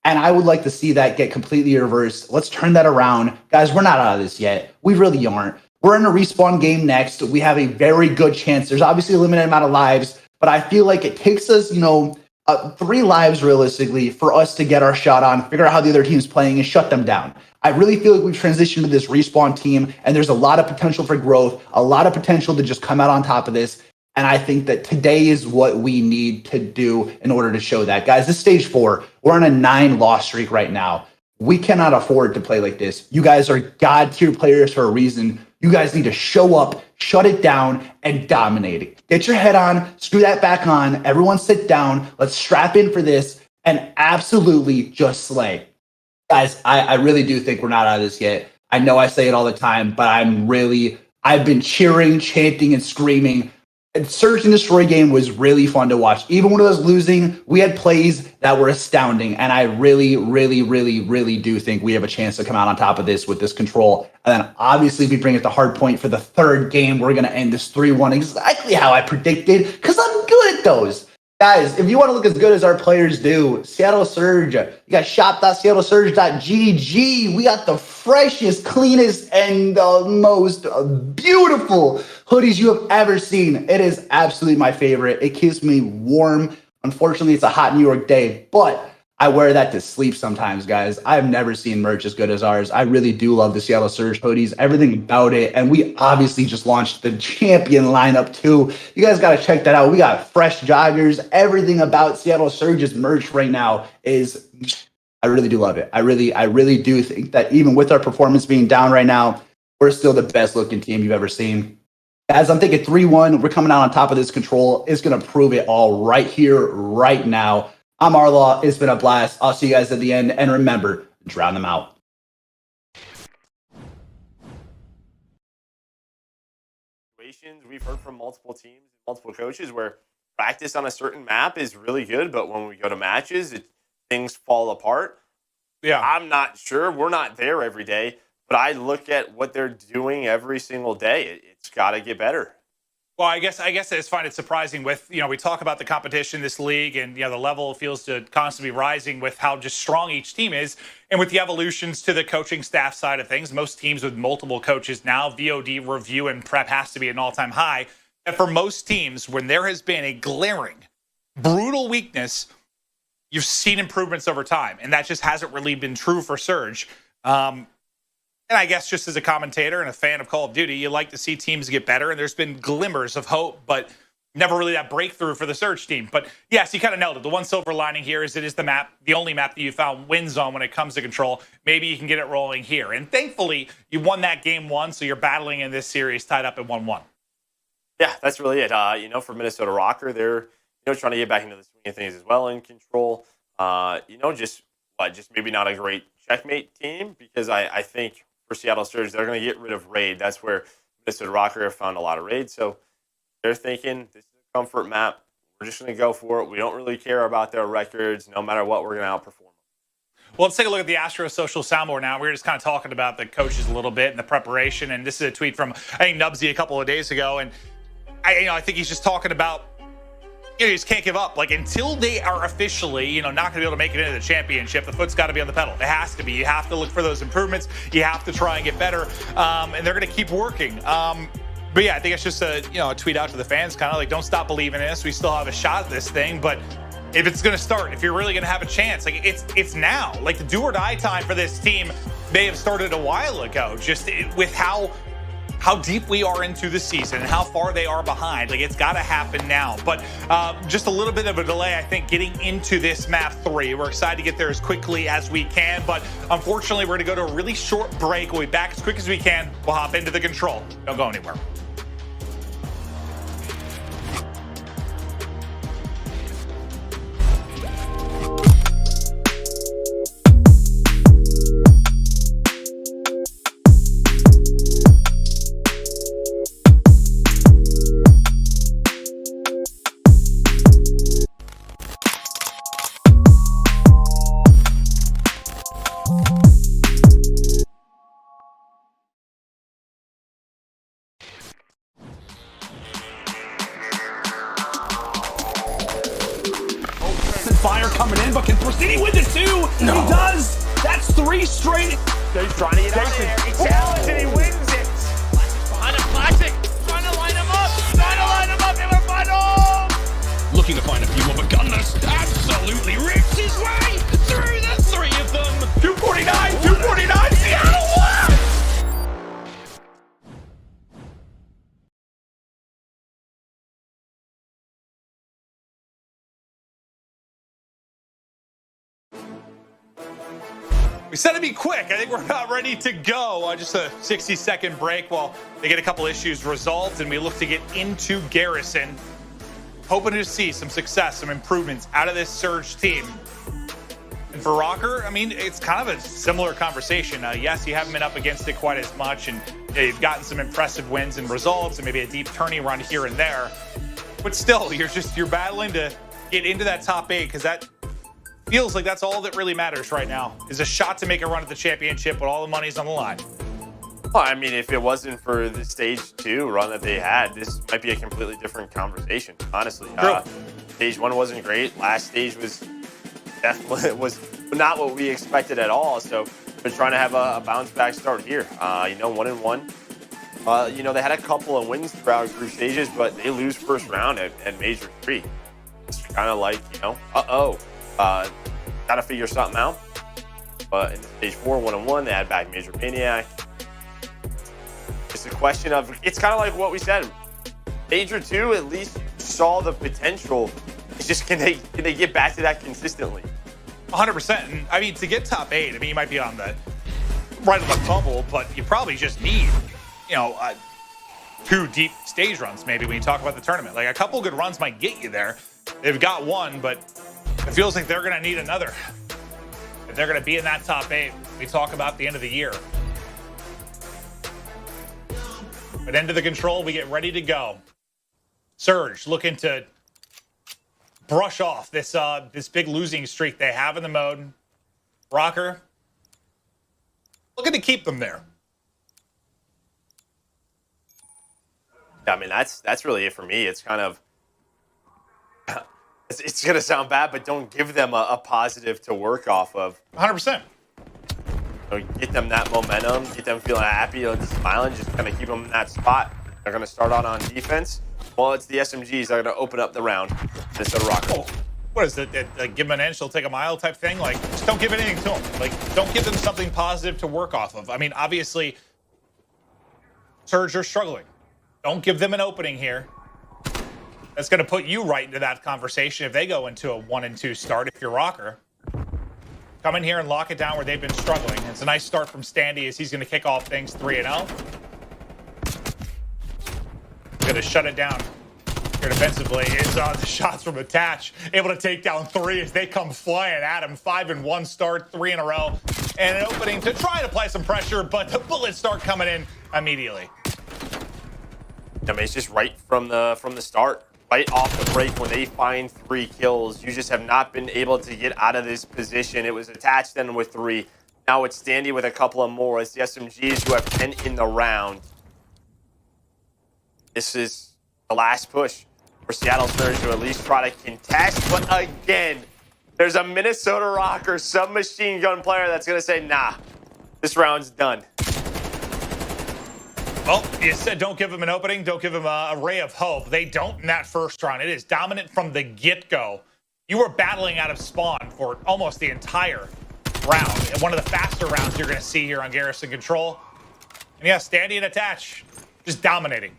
And I would like to see that get completely reversed. Let's turn that around. Guys, we're not out of this yet. We really aren't. We're in a respawn game next. We have a very good chance. There's obviously a limited amount of lives, but I feel like it takes us, 3 lives realistically for us to get our shot on, figure out how the other team's playing, and shut them down. I really feel like we've transitioned to this respawn team, and there's a lot of potential for growth, a lot of potential to just come out on top of this. And I think that today is what we need to do in order to show that. Guys, this is stage 4. We're on a 9-loss streak right now. We cannot afford to play like this. You guys are god tier players for a reason. You guys need to show up, shut it down, and dominate it. Get your head on, screw that back on. Everyone sit down. Let's strap in for this and absolutely just slay. Guys, I really do think we're not out of this yet. I know I say it all the time, but I've been cheering, chanting, and screaming. And Search and Destroy game was really fun to watch. Even when it was losing, we had plays that were astounding. And I really, really, really, really do think we have a chance to come out on top of this with this control. And then obviously we bring it to hardpoint for the 3rd game. We're going to end this 3-1 exactly how I predicted because I'm good at those. Guys, if you want to look as good as our players do, Seattle Surge, you got shop.seattlesurge.gg. We got the freshest, cleanest, and the most beautiful hoodies you have ever seen. It is absolutely my favorite. It keeps me warm. Unfortunately, it's a hot New York day, but I wear that to sleep sometimes, guys. I've never seen merch as good as ours. I really do love the Seattle Surge hoodies, everything about it. And we obviously just launched the champion lineup too. You guys got to check that out. We got fresh joggers. Everything about Seattle Surge's merch right now is, I really do love it. I really do think that even with our performance being down right now, we're still the best looking team you've ever seen. Guys, I'm thinking 3-1. We're coming out on top of this control. It's going to prove it all right here, right now. I'm RLaw. It's been a blast. I'll see you guys at the end. And remember, drown them out. We've heard from multiple teams, multiple coaches where practice on a certain map is really good, but when we go to matches, things fall apart. Yeah. I'm not sure. We're not there every day, but I look at what they're doing every single day. It's got to get better. Well, I guess I just find it surprising with, we talk about the competition in this league and, the level feels to constantly be rising with how just strong each team is. And with the evolutions to the coaching staff side of things, most teams with multiple coaches now, VOD review and prep has to be an all-time high. And for most teams, when there has been a glaring, brutal weakness, you've seen improvements over time. And that just hasn't really been true for Surge. And I guess just as a commentator and a fan of Call of Duty, you like to see teams get better. And there's been glimmers of hope, but never really that breakthrough for the Surge team. But yes, you kind of nailed it. The one silver lining here is it is the only map that you found wins on when it comes to control. Maybe you can get it rolling here. And thankfully, you won that game 1, so you're battling in this series tied up at 1-1. Yeah, that's really it. For Minnesota Rokkr, they're trying to get back into the swing of things as well in control. Just maybe not a great checkmate team, because I think for Seattle Surge, they're going to get rid of raid. That's where Minnesota Rokkr have found a lot of raid. So they're thinking, this is a comfort map. We're just going to go for it. We don't really care about their records. No matter what, we're going to outperform them. Well, let's take a look at the Astro social soundboard now. We were just kind of talking about the coaches a little bit and the preparation. And this is a tweet from, I think, Nubsy a couple of days ago. And I think he's just talking about, you just can't give up. Like, until they are officially, not going to be able to make it into the championship, the foot's got to be on the pedal. It has to be. You have to look for those improvements. You have to try and get better. And they're going to keep working. But yeah, I think it's just a tweet out to the fans, kind of like, don't stop believing in us. We still have a shot at this thing. But if it's going to start, if you're really going to have a chance, like, it's now. Like, the do or die time for this team may have started a while ago, just with how deep we are into the season and how far they are behind. Like, it's got to happen now. But just a little bit of a delay, I think, getting into this map 3. We're excited to get there as quickly as we can. But unfortunately, we're going to go to a really short break. We'll be back as quick as we can. We'll hop into the control. Don't go anywhere. Fire coming in, but can Persini win this too? No. He does. That's 3 straight. He's trying to get out of there. He challenges and he wins it. Behind him, Classic. Trying to line him up. Trying to line him up in the final. Looking to find a few more, but Gunless absolutely rips his way through the 3 of them. 249. Seattle won. We said it'd be quick. I think we're about ready to go. Just a 60-second break while they get a couple issues resolved and we look to get into Garrison. Hoping to see some success, some improvements out of this Surge team. And for Rokkr, it's kind of a similar conversation. Yes, you haven't been up against it quite as much, and you've gotten some impressive wins and results and maybe a deep tourney run here and there. But still, you're battling to get into that top 8, because that feels like that's all that really matters right now, is a shot to make a run at the championship when all the money's on the line. Well, if it wasn't for the Stage 2 run that they had, this might be a completely different conversation, honestly. Stage 1 wasn't great. Last stage was definitely not what we expected at all. So they're trying to have a bounce back start here. 1-1. They had a couple of wins throughout group stages, but they lose first round at Major 3. It's kind of like, got to figure something out. But in Stage 4, 1-1, they had back Major Maniac. It's a question of, it's kind of like what we said. Major 2 at least saw the potential. It's just, can they get back to that consistently? 100%. And to get top 8, you might be on the right on the bubble, but you probably just need, 2 deep stage runs maybe when you talk about the tournament. Like, a couple good runs might get you there. They've got one, but it feels like they're going to need another. If they're going to be in that top 8, we talk about the end of the year. But into the control, we get ready to go. Surge looking to brush off this big losing streak they have in the mode. Rokkr looking to keep them there. I mean, that's really it for me. It's kind of it's going to sound bad, but don't give them a positive to work off of. 100%. So get them that momentum, get them feeling happy, just smiling, just kind of keep them in that spot. They're going to start on defense. Well, it's the SMGs that are going to open up the round. Minnesota Rokkr. Oh, what is it? Give them an inch, they'll take a mile type thing? Like, just don't give anything to them. Like, don't give them something positive to work off of. I mean, obviously, Surge are struggling. Don't give them an opening here. That's going to put you right into that conversation if they go into a 1-2 start if you're Rokkr. Come in here and lock it down where they've been struggling. It's a nice start from Standy as he's going to kick off things 3-0. Going to shut it down here defensively. Is the shots from Attach able to take down 3 as they come flying at him. 5-1 start, 3 in a row, and an opening to try to apply some pressure, but the bullets start coming in immediately. I mean, it's just right from the start, right off the break when they find 3 kills. You just have not been able to get out of this position. It was Attach then with 3. Now it's Standy with a couple of more. It's the SMGs who have 10 in the round. This is the last push for Seattle Surge to at least try to contest. But again, there's a Minnesota Rokkr submachine gun player that's going to say, nah, this round's done. Well, you said don't give them an opening, don't give them a ray of hope. They don't in that first round. It is dominant from the get-go. You were battling out of spawn for almost the entire round. And one of the faster rounds you're going to see here on Garrison Control. And yeah, Standy and Attach just dominating.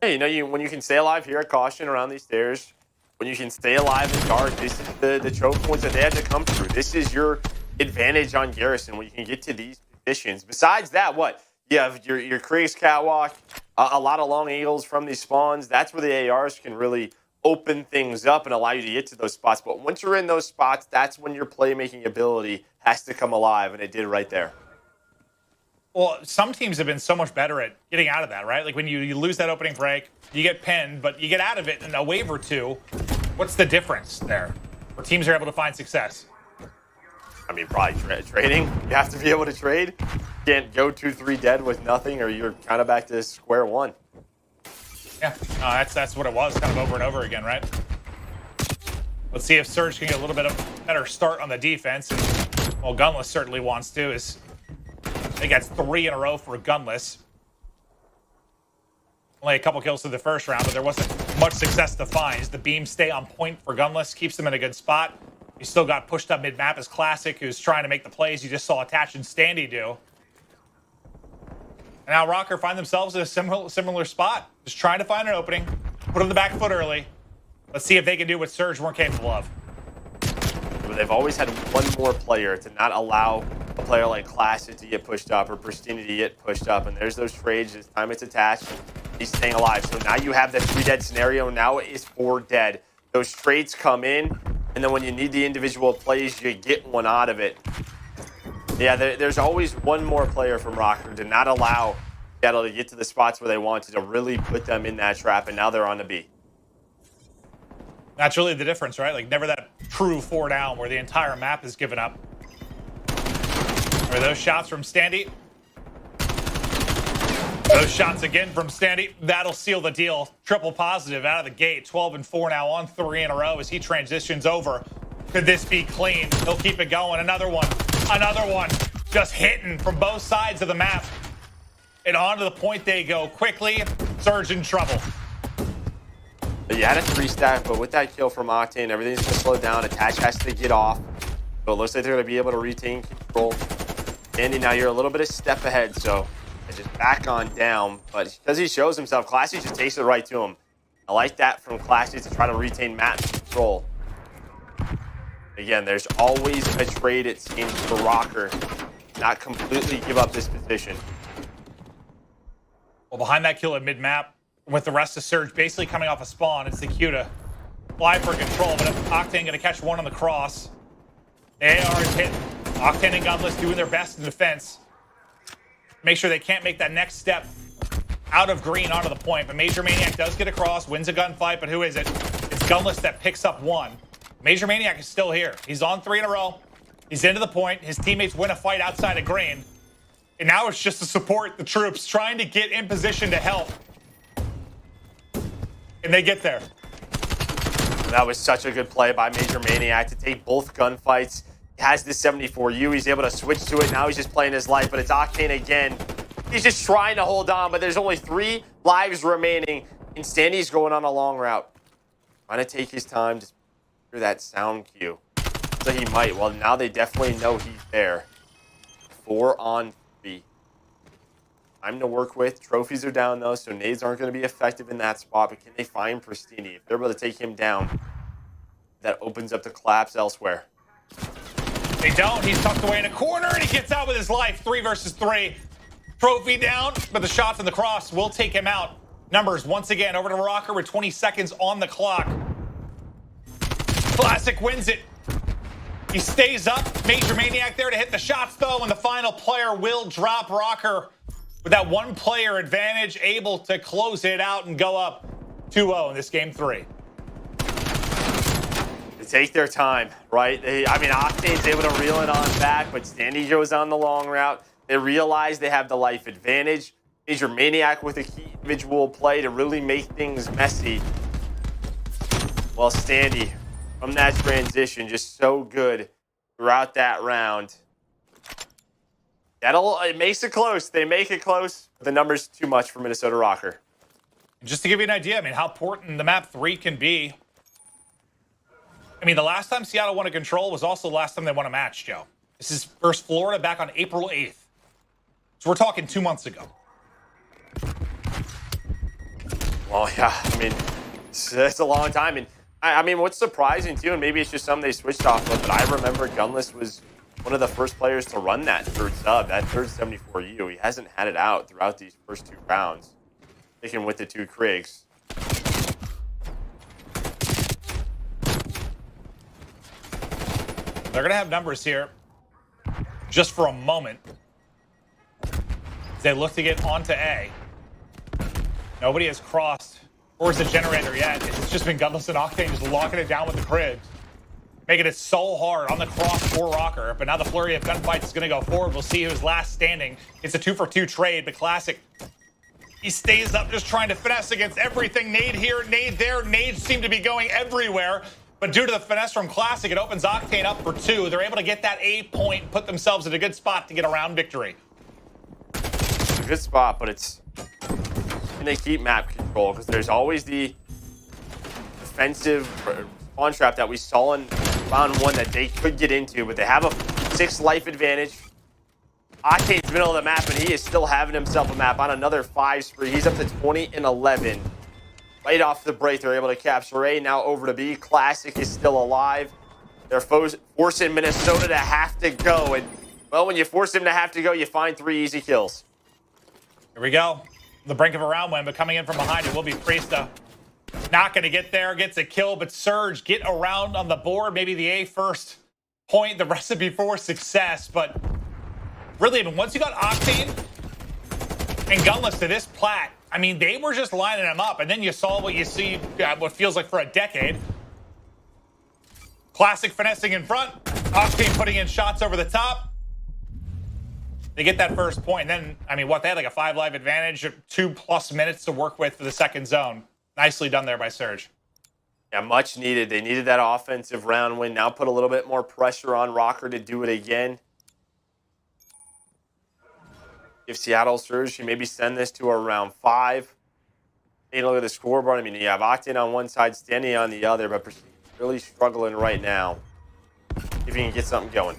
Hey, you know, when you can stay alive here at Caution around these stairs, when you can stay alive in dark, this is the choke points that they had to come through. This is your advantage on Garrison when you can get to these positions. Besides that, what? You have your Kriegs catwalk, a lot of long angles from these spawns. That's where the ARs can really open things up and allow you to get to those spots. But once you're in those spots, that's when your playmaking ability has to come alive, and it did right there. Well, some teams have been so much better at getting out of that, right? Like when you lose that opening break, you get pinned, but you get out of it in a wave or two. What's the difference there? Where teams are able to find success? I mean, probably trading. You have to be able to trade. You can't go 2-3 dead with nothing, or you're kind of back to square one. Yeah, that's what it was, kind of over and over again, right? Let's see if Surge can get a little bit of a better start on the defense. And, well, Gunless certainly wants to. They got 3 in a row for Gunless. Only a couple kills through the first round, but there wasn't much success to find. The beams stay on point for Gunless, keeps them in a good spot. You still got pushed up mid-map as Classic, who's trying to make the plays you just saw Attach and Standy do. And now Rokkr find themselves in a similar spot. Just trying to find an opening, put on the back foot early. Let's see if they can do what Surge weren't capable of. They've always had one more player to not allow a player like Classic to get pushed up or Pristine to get pushed up. And there's those trades. This time it's Attached. He's staying alive. So now you have that 3 dead scenario. Now it is 4 dead. Those trades come in. And then when you need the individual plays, you get one out of it. Yeah, there's always one more player from Rokkr to not allow Seattle to get to the spots where they wanted to really put them in that trap. And now they're on the B. That's really the difference, right? Like, never that true 4 down where the entire map is given up. Are those shots from Standy? Those shots again from Standy. That'll seal the deal. Triple positive out of the gate. 12-4 now on 3 in a row as he transitions over. Could this be clean? He'll keep it going. Another one. Another one. Just hitting from both sides of the map. And onto the point they go quickly. Surge in trouble. You had a 3-stack, but with that kill from Octane, everything's going to slow down. Attach has to get off. So it looks like they're going to be able to retain control. Andy, now you're a little bit of step ahead, so just back on down. But because he shows himself, Classy just takes it right to him. I like that from Classy to try to retain map control. Again, there's always a trade, it seems, for Rokkr. Not completely give up this position. Well, behind that kill at mid-map, with the rest of Surge basically coming off a spawn, it's the Q to fly for control. But if Octane going to catch one on the cross, the AR is hit. Octane and Gunless doing their best in defense. Make sure they can't make that next step out of green onto the point. But Major Maniac does get across, wins a gunfight, but who is it? It's Gunless that picks up 1. Major Maniac is still here. He's on 3 in a row. He's into the point. His teammates win a fight outside of green. And now it's just to support the troops, trying to get in position to help. And they get there. That was such a good play by Major Maniac to take both gunfights. He has the 74U. He's able to switch to it. Now he's just playing his life, but it's Octane again. He's just trying to hold on, but there's only 3 lives remaining, and Standy's going on a long route. Trying to take his time to hear that sound cue. So he might. Well, now they definitely know he's there. 4 on 3. Time to work with. Trophies are down, though, so nades aren't going to be effective in that spot. But can they find Pristini? If they're able to take him down, that opens up the collapse elsewhere. They don't. He's tucked away in a corner, and he gets out with his life. 3 versus 3. Trophy down, but the shots and the cross will take him out. Numbers, once again, over to Rokkr with 20 seconds on the clock. Classic wins it. He stays up. Major Maniac there to hit the shots, though, and the final player will drop. Rokkr with that 1-player advantage, able to close it out and go up 2-0 in this game 3. They take their time, right? Octane's able to reel it on back, but Standy goes on the long route. They realize they have the life advantage. Major Maniac with a key individual play to really make things messy. Well, Standy, from that transition, just so good throughout that round. It makes it close. They make it close. The number's too much for Minnesota Rokkr. Just to give you an idea, how important the map 3 can be. The last time Seattle won a control was also the last time they won a match, Joe. This is versus Florida back on April 8th. So we're talking 2 months ago. Well, yeah, it's a long time. And what's surprising, too, and maybe it's just something they switched off of, but I remember Gunless was one of the first players to run that third sub, that third 74U. He hasn't had it out throughout these first 2 rounds. Sticking with the 2 Krigs. They're going to have numbers here just for a moment. As they look to get onto A. Nobody has crossed towards the generator yet. It's just been Gunless and Octane just locking it down with the Krigs. Making it so hard on the cross for Rokkr. But now the flurry of gunfights is going to go forward. We'll see who's last standing. It's a 2-for-2 trade, but Classic, he stays up just trying to finesse against everything. Nade here, nade there. Nades seem to be going everywhere. But due to the finesse from Classic, it opens Octane up for 2. They're able to get that A point, put themselves in a good spot to get a round victory. It's a good spot, but it's... And they keep map control, because there's always the defensive spawn trap that we saw in round 1 that they could get into, but they have a 6 life advantage. Octane's middle of the map, and he is still having himself a map on another 5 spree. He's up to 20 and 11. Right off the break, they're able to capture A. Now over to B. Classic is still alive. They're forcing Minnesota to have to go. And, well, when you force them to have to go, you find 3 easy kills. Here we go. The brink of a round win, but coming in from behind it will be Priesta. Not going to get there, gets a kill, but Surge get around on the board. Maybe the A first point, the recipe for success. But really, once you got Octane and Gunless to this plat, they were just lining them up. And then you saw what you see, what feels like for a decade. Classic finessing in front. Octane putting in shots over the top. They get that first point. And then, they had like a 5 live advantage, 2+ minutes to work with for the second zone. Nicely done there by Surge. Yeah, much needed. They needed that offensive round win. Now put a little bit more pressure on Rokkr to do it again. If Seattle Surge, you maybe send this to a round 5. Take a look at the scoreboard. You have Octane on one side, Standy on the other, but really struggling right now. If you can get something going.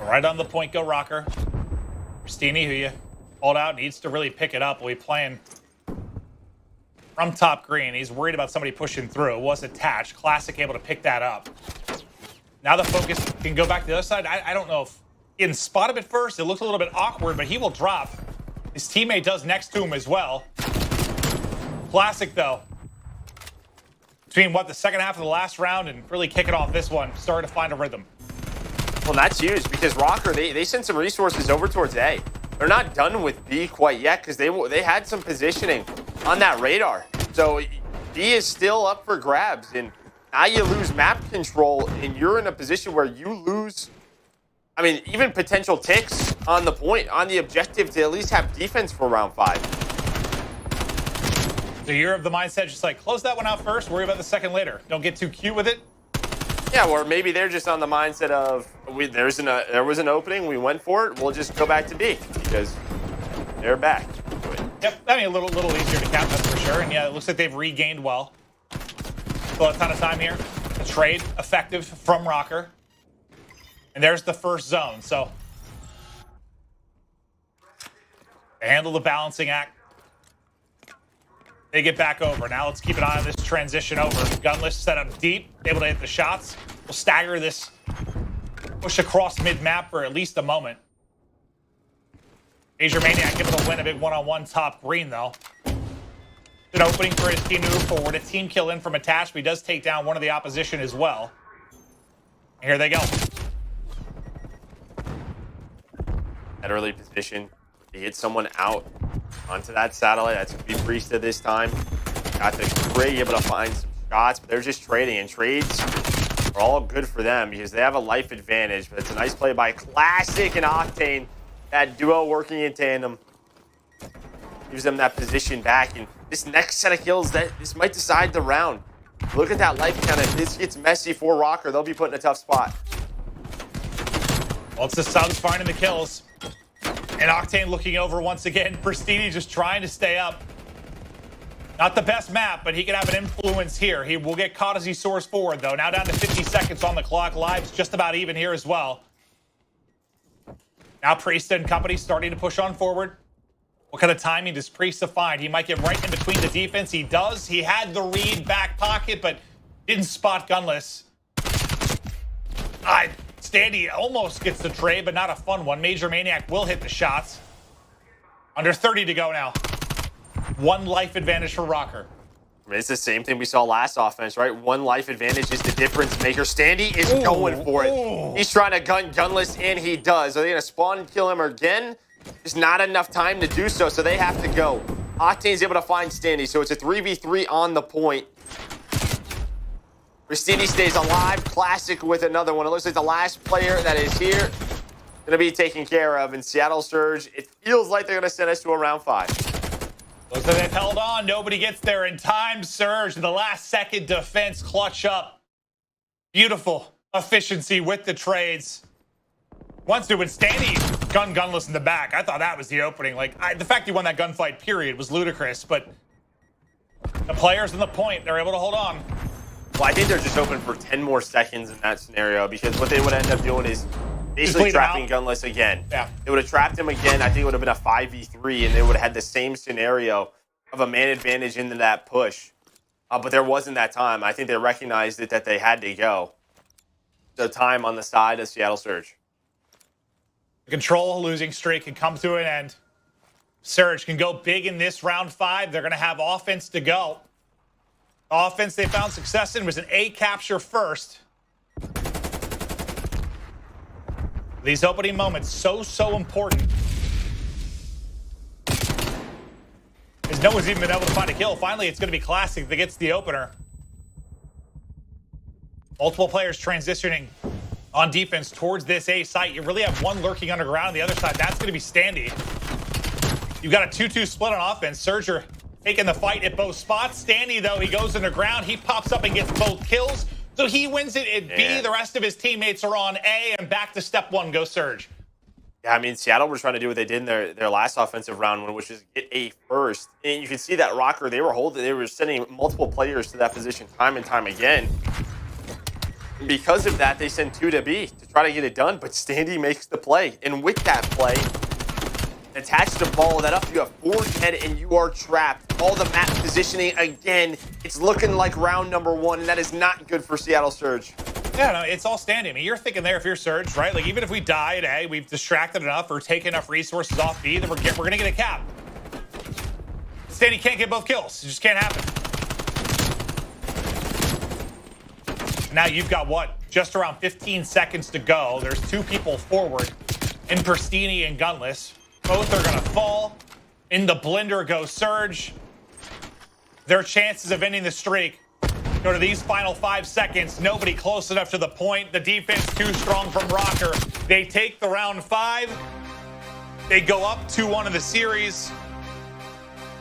Right on the point go Rokkr. Pristini, who you called out, needs to really pick it up. We'll be playing from top green. He's worried about somebody pushing through. It was attached. Classic able to pick that up. Now the focus can go back to the other side. I don't know if he didn't spot him at first. It looked a little bit awkward, but he will drop. His teammate does next to him as well. Classic, though. Between, the second half of the last round and really kicking off this one, starting to find a rhythm. Well, that's huge because Rokkr, they sent some resources over towards A. They're not done with B quite yet because they had some positioning on that radar. So B is still up for grabs. And Now you lose map control, and you're in a position where you lose, I mean, even potential ticks on the point, on the objective to at least have defense for round 5. So you're of the mindset just like, close that one out first, worry about the second later. Don't get too cute with it. Yeah, or maybe they're just on the mindset of, there was an opening, we went for it, we'll just go back to B, because they're back. Yep, I mean, a little easier to cap, that's for sure. And yeah, it looks like they've regained well. Still a ton of time here. The trade effective from Rokkr. And there's the first zone. So they handle the balancing act. They get back over. Now let's keep an eye on this transition over. Gunless set up deep, able to hit the shots. We'll stagger this push across mid-map for at least a moment. Asia Maniac giving the win a big one-on-one top green, though. An opening for his team to move forward. A team kill in from attached, but he does take down one of the opposition as well. Here they go. That early position. He hit someone out onto that satellite. That's going to be Priesta this time. Got the Craig able to find some shots, but they're just trading. And trades are all good for them because they have a life advantage. But it's a nice play by Classic and Octane. That duo working in tandem. Gives them that position back. And this next set of kills, this might decide the round. Look at that life count. If this gets messy for Rokkr, they'll be put in a tough spot. Well, it's the Subs finding the kills. And Octane looking over once again. Pristini just trying to stay up. Not the best map, but he can have an influence here. He will get caught as he soars forward, though. Now down to 50 seconds on the clock. Lives just about even here as well. Now Priesta and company starting to push on forward. What kind of timing does Priesta find? He might get right in between the defense. He does. He had the read back pocket, but didn't spot Gunless. Standy almost gets the trade, but not a fun one. Major Maniac will hit the shots. Under 30 to go now. One life advantage for Rokkr. I mean, it's the same thing we saw last offense, right? One life advantage is the difference maker. Standy is going for it. He's trying to gun Gunless, and he does. Are they going to spawn and kill him again? There's not enough time to do so, so they have to go. Octane's able to find Standy, so it's a 3v3 on the point. Pristini stays alive. Classic with another one. It looks like the last player that is here going to be taken care of. In Seattle Surge, it feels like they're going to send us to a round 5. Looks like they've held on. Nobody gets there in time. Surge, the last second defense clutch up. Beautiful efficiency with the trades. Once doing Standy Gunless in the back. I thought that was the opening. The fact he won that gunfight, period, was ludicrous. But the players on the point, they're able to hold on. Well, I think they're just open for 10 more seconds in that scenario because what they would end up doing is basically trapping Gunless again. Yeah. They would have trapped him again. I think it would have been a 5v3, and they would have had the same scenario of a man advantage into that push. But there wasn't that time. I think they recognized it that they had to go. The time on the side of Seattle Surge. The control losing streak can come to an end. Surge can go big in this round 5. They're going to have offense to go. Offense they found success in was an A capture first. These opening moments, so important. As no one's even been able to find a kill. Finally, it's going to be Classic that gets the opener. Multiple players transitioning on defense towards this A site. You really have one lurking underground on the other side. That's going to be Standy. You've got a 2-2 split on offense. Surger taking the fight at both spots. Standy, though, he goes underground. He pops up and gets both kills. So he wins it at B. The rest of his teammates are on A, and back to step 1 goes Surge. Yeah, I mean, Seattle was trying to do what they did in their last offensive round, which is get A first. And you can see that Rokkr, they were sending multiple players to that position time and time again. And because of that, they send 2 to B to try to get it done, but Standy makes the play. And with that play, attach to follow that up, you have 4 dead and you are trapped. All the map positioning again. It's looking like round number 1, and that is not good for Seattle Surge. Yeah, no, it's all Standy. I mean, you're thinking there if you're Surge, right? Like, even if we die at A, we've distracted enough or taken enough resources off B, then we're going to get a cap. Standy can't get both kills. It just can't happen. Now you've got, what, just around 15 seconds to go. There's 2 people forward in Pristini and Gunless. Both are going to fall. In the blender goes Surge. Their chances of ending the streak to So to these final 5 seconds, nobody close enough to the point. The defense too strong from Rokkr. They take the round 5. They go up 2-1 in the series.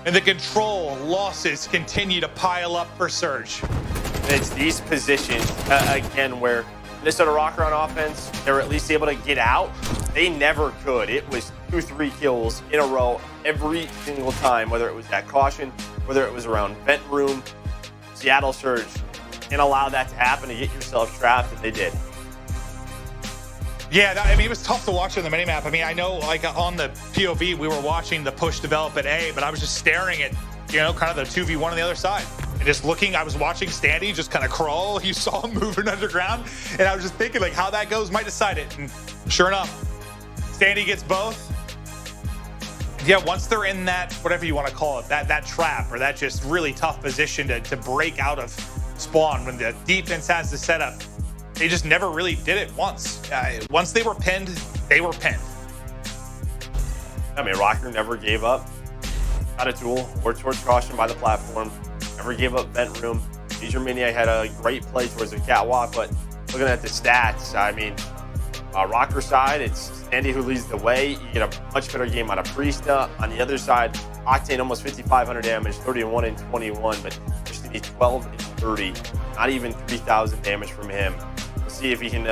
And the control losses continue to pile up for Surge. And it's these positions, again, where Minnesota Rokkr on offense, they're at least able to get out. They never could. It was 2-3 kills in a row every single time, whether it was that caution, whether it was around vent room. Seattle Surge and allow that to happen to get yourself trapped, and they did. Yeah, I mean, it was tough to watch on the minimap. I mean, I know, like, on the POV, we were watching the push develop at A, but I was just staring at, you know, kind of the 2v1 on the other side. And just looking, I was watching Standy just kind of crawl. You saw him moving underground, and I was just thinking, like, how that goes might decide it. And sure enough, Standy gets both. Yeah, once they're in that, whatever you want to call it, that trap or that just really tough position to break out of spawn when the defense has the setup, they just never really did it once. Once they were pinned, they were pinned. I mean, Rokkr never gave up. Got a duel or towards caution by the platform. Never gave up vent room. Major Mania had a great play towards the catwalk, but looking at the stats, I mean, Rokkr side, it's Standy who leads the way. You get a much better game out of Priesta. On the other side, Octane almost 5,500 damage, 31 and 21, but Christine 12 and 30. Not even 3,000 damage from him. We'll see if he can,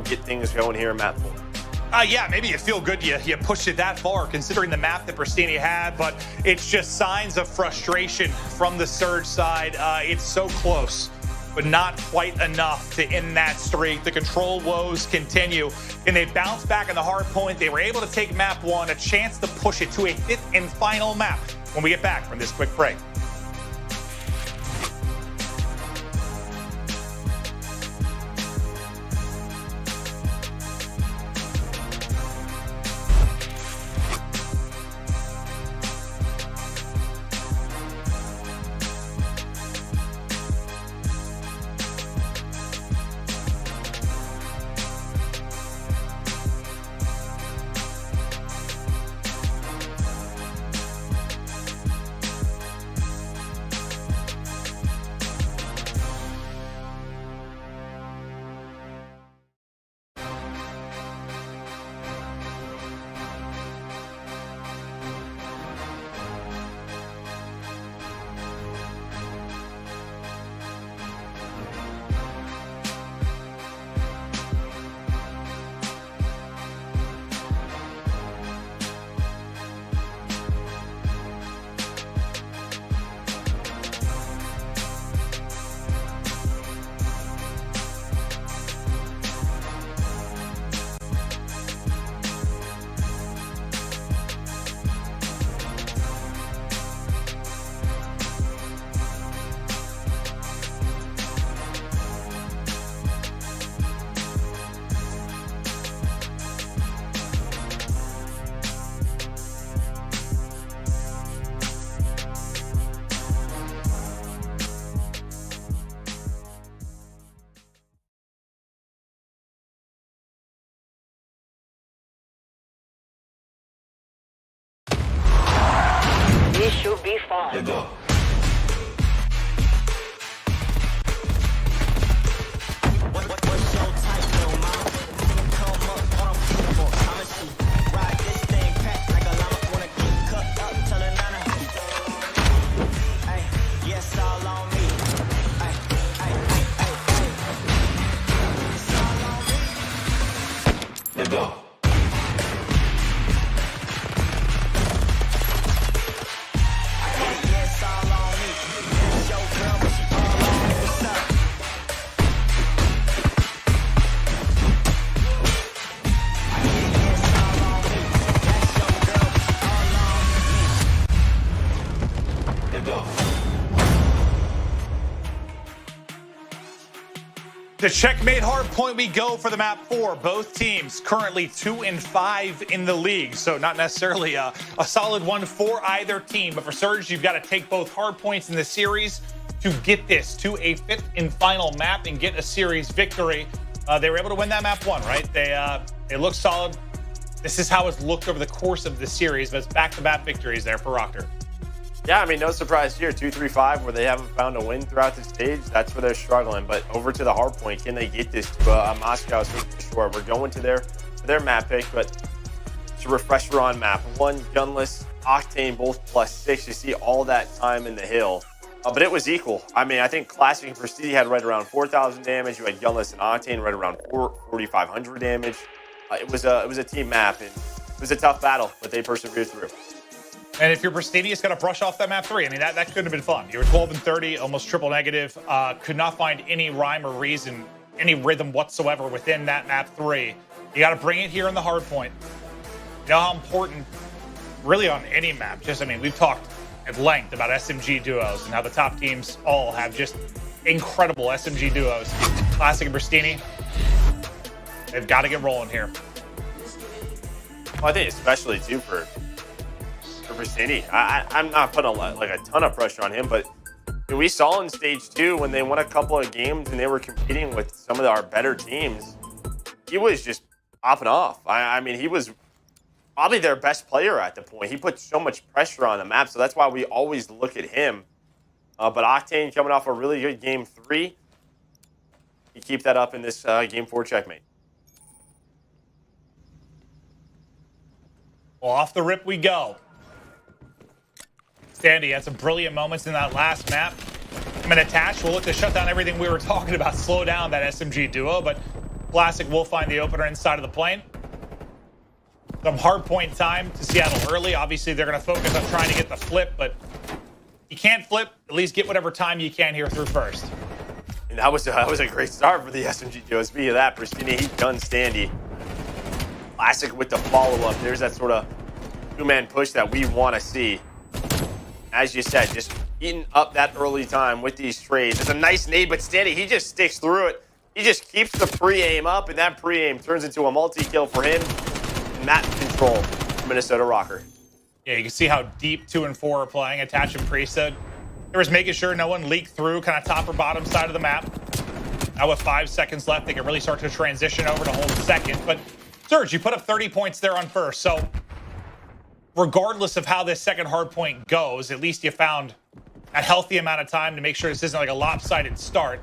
get things going here in map 4. Yeah, maybe you feel good you pushed it that far considering the map that Pristini had, but it's just signs of frustration from the Surge side. It's so close, but not quite enough to end that streak. The control woes continue, and they bounce back in the hard point. They were able to take map 1, a chance to push it to a 5th and final map when we get back from this quick break. This should be fun. Let's go. Let's go. To checkmate hard point we go for the map 4. Both teams currently 2-5 in the league, so not necessarily a solid one for either team. But for Surge, you've got to take both hard points in the series to get this to a 5th and final map and get a series victory. They were able to win that map 1, right? They look solid. This is how it's looked over the course of the series, but it's back-to-back victories there for Rokkr. Yeah, I mean, no surprise here. 2-3-5, where they haven't found a win throughout the stage. That's where they're struggling. But over to the hard point, can they get this to Moscow? For sure. We're going to their map pick, but it's a refresher on map. 1 gunless, Octane, both +6. You see all that time in the hill. But it was equal. I mean, I think Classic and Prestige had right around 4,000 damage. You had Gunless and Octane right around 4,500 damage. It was a team map, and it was a tough battle, but they persevered through. And if you're Prestige, it's got to brush off that map 3. I mean, that couldn't have been fun. You were 12 and 30, almost triple negative. Could not find any rhyme or reason, any rhythm whatsoever within that map 3. You got to bring it here in the hard point. You know how important, really on any map. Just, I mean, we've talked at length about SMG duos and how the top teams all have just incredible SMG duos. Classic and Pristini, they've got to get rolling here. Well, I think especially too for Pristini. I'm not putting a ton of pressure on him, but we saw in stage 2 when they won a couple of games and they were competing with some of our better teams, he was just popping off. I mean, he was probably their best player at the point. He put so much pressure on the map, so that's why we always look at him. But Octane coming off a really good game 3. You keep that up in this game 4 checkmate. Well, off the rip we go. Sandy had some brilliant moments in that last map. I'm going to attach. We'll look to shut down everything we were talking about, slow down that SMG duo, but Classic will find the opener inside of the plane. Some hard point time to Seattle early. Obviously, they're going to focus on trying to get the flip, but you can't flip. At least get whatever time you can here through first. And that was a great start for the SMG duo. Speaking of that, Pristini, he done Standy. Classic with the follow-up. There's that sort of two-man push that we want to see. As you said, just eating up that early time with these trades. It's a nice nade, but Standy, he just sticks through it. He just keeps the pre-aim up, and that pre-aim turns into a multi-kill for him. Map control for Minnesota Rokkr. Yeah, you can see how deep 2 and 4 are playing. Attach and Priesthood. They was making sure no one leaked through kind of top or bottom side of the map. Now with 5 seconds left, they can really start to transition over to hold second. But Surge, you put up 30 points there on first. So regardless of how this second hard point goes, at least you found a healthy amount of time to make sure this isn't like a lopsided start.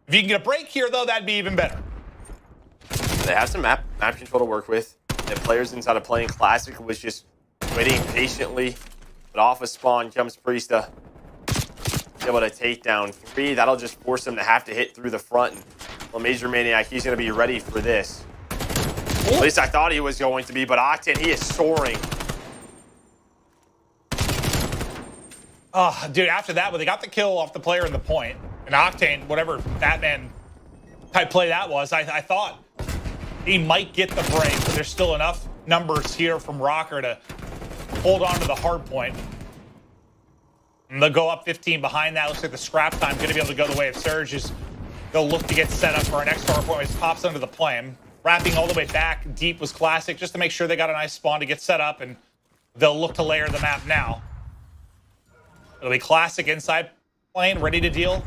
If you can get a break here, though, that'd be even better. They have some map control to work with. The players inside of playing Classic was just waiting patiently. But off of spawn comes Priesta. Able to take down 3. That'll just force him to have to hit through the front. Well, Major Maniac, he's going to be ready for this. At least I thought he was going to be, but Octane, he is soaring. Oh, dude, after that, when they got the kill off the player in the point, and Octane, whatever Batman type play that was, I thought he might get the break, but there's still enough numbers here from Rokkr to hold on to the hard point. And they'll go up 15 behind that. Looks like the scrap time going to be able to go the way of Surge. They'll look to get set up for our next hard point, which pops under the plane. Wrapping all the way back deep was Classic, just to make sure they got a nice spawn to get set up, and they'll look to layer the map now. It'll be Classic inside plane, ready to deal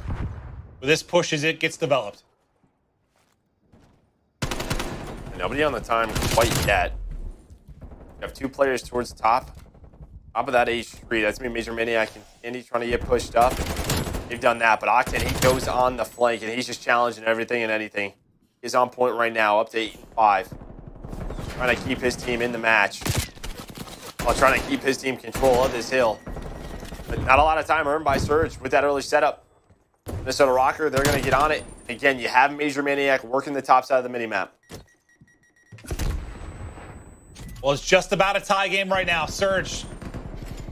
with this push as it gets developed. Nobody on the time quite yet. You have 2 players towards the top. Top of that H3. That's me, Major Maniac and Andy trying to get pushed up. They've done that, but Octane, he goes on the flank, and he's just challenging everything and anything. He's on point right now, up to 8-5. Trying to keep his team in the match. While trying to keep his team control of this hill. But not a lot of time earned by Surge with that early setup. Minnesota Rokkr, they're going to get on it. Again, you have Major Maniac working the top side of the mini-map. Well, it's just about a tie game right now. Surge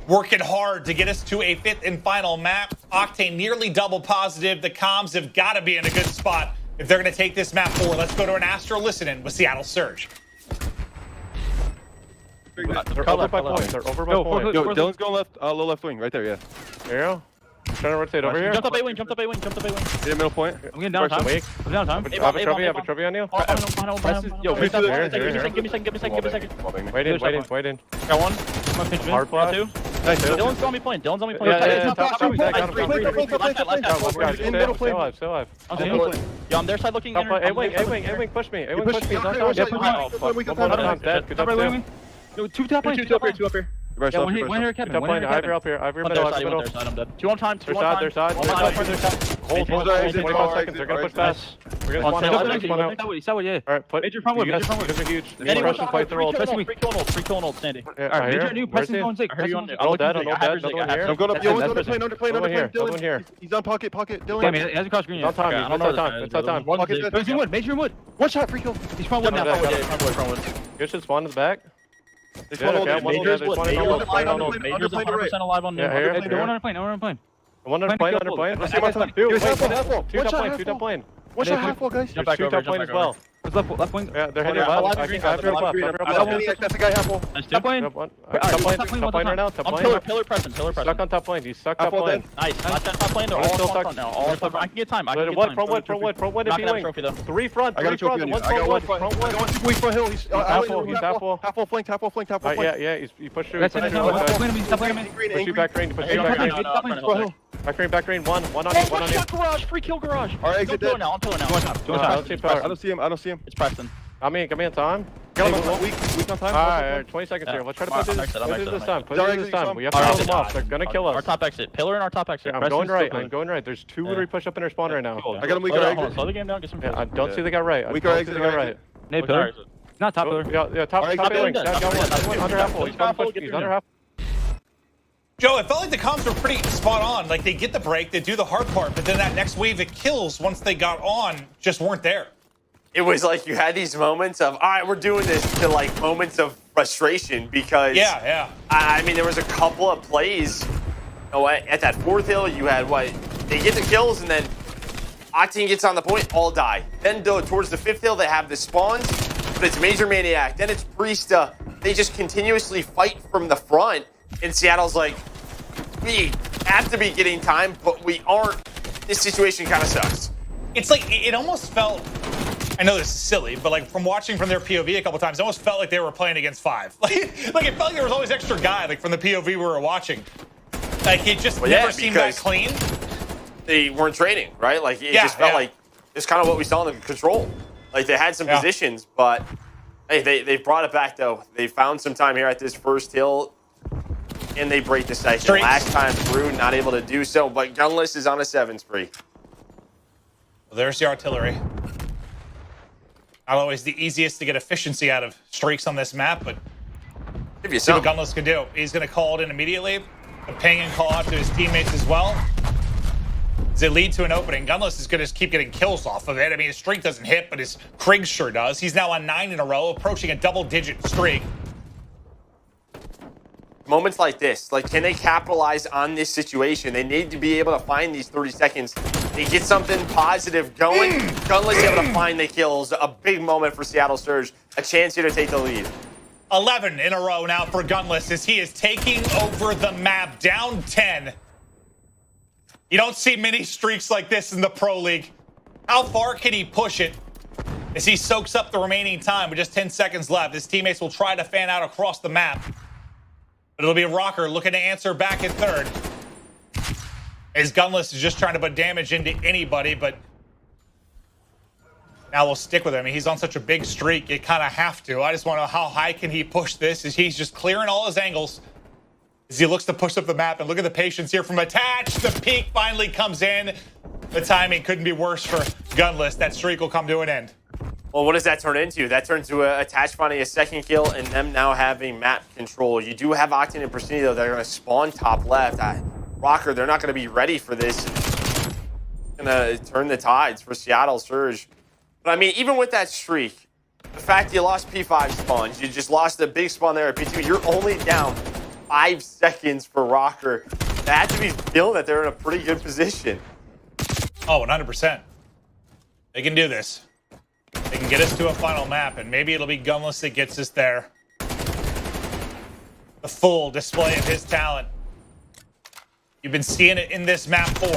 working hard to get us to a 5th and final map. Octane nearly double positive. The comms have got to be in a good spot if they're going to take this map forward. Let's go to an Astro listen-in with Seattle Surge. They're over by point. They're over by point. Yo, Dylan's going left, low left wing, right there, yeah. There you go. I'm trying to rotate over here. Jump up A wing, jump up A wing, jump up A wing. Hit a middle point. I'm getting down time. I'm down time. I have a trophy on you. Yo, Here, give me a second. Wait in. Got one. I'm gonna pinch him. Hard flash. Got 2. Nice, Dylan's on me point. Yeah, top trophy. In middle plane. Still alive. Yo, I'm their side looking. A wing, push me. A wing, push me. Good job. Yo, 2 top lane. 2 up here. Reverse left, reverse One here, left. Kevin. Top One lane, here, Ivory Kevin. up here. Ivory On middle, their Ivory side, middle. on their side, I'm dead. Two on time, two Their on side, time. their side. One time. Hold, hold, Exit, hold. 25 bar, seconds. They're gonna push exit, fast. We're gonna spawn On out. side, Spawn out. yeah. All right, put. Major front wood, You major guys, front wood. they're huge. Any Press and fight the roll. Press me. Free kill and old, Stage. Yeah, Alright, I hear major him. new, Where's pressing he? on Zig. I hear you on Zig. there. Old dead, old dead. Another Another one here. I'm going up. That's Yo, it, one's that's underplane, Another one here. Another one here. He's on pocket, pocket. Dylan. Yeah, man, he hasn't crossed green yet. It's on time, Okay, I don't it's know on the time, side. it's on time. One Pocket Zig. dead. Major wood, major wood. One shot, free kill. He's front wood now, Front front wood, wood, yeah, front wood. Good should spawn in the back. They Yeah, okay, one Major's there's wood, one in major's the alive on middle. wood, major's 100% alive on Yeah, new. here, Hey, here. they're one on a plane, they're one on a plane. One under plane, under plane. Let's see my time. Dude, Here's wait, half wall. two One top shot, plane, half two top wall. plane. One shot, half wall, guys. Jump There's back two over, top jump plane back as well. over. What's left wing? Yeah, they're heading Yeah, left. alive I green, think Ivory up left. alive Ivory green. up Top left. plane, that's the guy half wall. Nice, top plane. Top one. Alright, Top plane, top plane top plane right now. Top on plane. pillar pressing, pillar pressing. Stuck on top plane. He's stuck Half top wall plane. dead. Nice, last top plane, they're We're all still front stuck. now. All front. I can get time, I can get What? time. Front wood, front wood, front wood. Not If you gonna have a wing. trophy though. Three front, I got a three front. trophy on you. One I got front one wood. front. Front I got wood. one super weak front hill. He's half wall, he's half wall. half wall flanked, half wall flanked, half wall flanked. Yeah, he pushed through. That's it, Push no, through. top plane, top plane. Push you back green. Push you No, back no, green. no, top plane. Back green, back green. One on Oh, you, one on you. shot garage, free kill garage. Alright, exit Pillar dead. now, on pillar now. Two on top, two on I top. don't see pillar. I don't see him. I don't see him. It's Preston. Come in time. Got him on weak on time. Alright, 20 seconds here. Let's try to put I'm this exit, I'm this exit, time. I'm Put it this time. We have to Alright, hold them off. They're gonna kill Our us. top exit. Pillar and our top exit. I'm Preston's going right. still I'm going right. There's two Yeah. literally push up in their spawn right now. Cool. I got him weak Hold on on, hold on. exit. Slow the game down, get some Yeah, kills. I don't see the guy right. I Weak don't or see exit, the guy exit. right. Hey, pillar. Not top pillar. Yeah, top Alright, pillar. exit. Under half wall. He's trying to push. He's under half. Joe, it felt like the comms were pretty spot on. Like they get the break, they do the hard part, but then that next wave of kills once they got on just weren't there. It was like you had these moments of, all right, we're doing this, to like moments of frustration because Yeah. I mean, there was a couple of plays. You know, at that fourth hill, you had what? They get the kills and then Octane gets on the point, all die. Then towards the fifth hill, they have the spawns, but it's Major Maniac. Then it's Priesta. They just continuously fight from the front. And Seattle's like, we have to be getting time, but we aren't. This situation kind of sucks. It's like, it almost felt, I know this is silly, but like from watching from their POV a couple times, it almost felt like they were playing against 5. Like it felt like there was always extra guy, like from the POV we were watching. Like it just never seemed that clean. They weren't trading, right? Like it just felt like it's kind of what we saw in the control. Like they had some positions, but hey, they brought it back though. They found some time here at this first hill, and they break the cycle. Streaks. Last time through, not able to do so, but Gunless is on a 7 spree. Well, there's the artillery. Not always the easiest to get efficiency out of streaks on this map, but Give you see what some. Gunless can do. He's going to call it in immediately. A ping and call out to his teammates as well. Does it lead to an opening? Gunless is going to keep getting kills off of it. I mean, his streak doesn't hit, but his Krieg sure does. He's now on 9 in a row, approaching a double-digit streak. Moments like this, like can they capitalize on this situation? They need to be able to find these 30 seconds. They get something positive going. Gunless able to find the kills. A big moment for Seattle Surge. A chance here to take the lead. 11 in a row now for Gunless as he is taking over the map, down 10. You don't see many streaks like this in the Pro League. How far can he push it as he soaks up the remaining time with just 10 seconds left? His teammates will try to fan out across the map. But it'll be Rokkr looking to answer back at third. As Gunless is just trying to put damage into anybody, but now we'll stick with him. I mean, he's on such a big streak, you kind of have to. I just want to know how high can he push this as he's just clearing all his angles as he looks to push up the map. And look at the patience here from Attach. The peak finally comes in. The timing couldn't be worse for Gunless. That streak will come to an end. Well, what does that turn into? That turns to Attach finding a second kill and them now having map control. You do have Octane and Pristini, though. They're going to spawn top left. Rokkr, they're not going to be ready for this. Going to turn the tides for Seattle Surge. But, I mean, even with that streak, the fact you lost P5 spawns, you just lost a big spawn there at P2, you're only down 5 seconds for Rokkr. They have to be feeling that they're in a pretty good position. Oh, 100%. They can do this. They can get us to a final map, and maybe it'll be Gunless that gets us there. The full display of his talent. You've been seeing it in this map 4.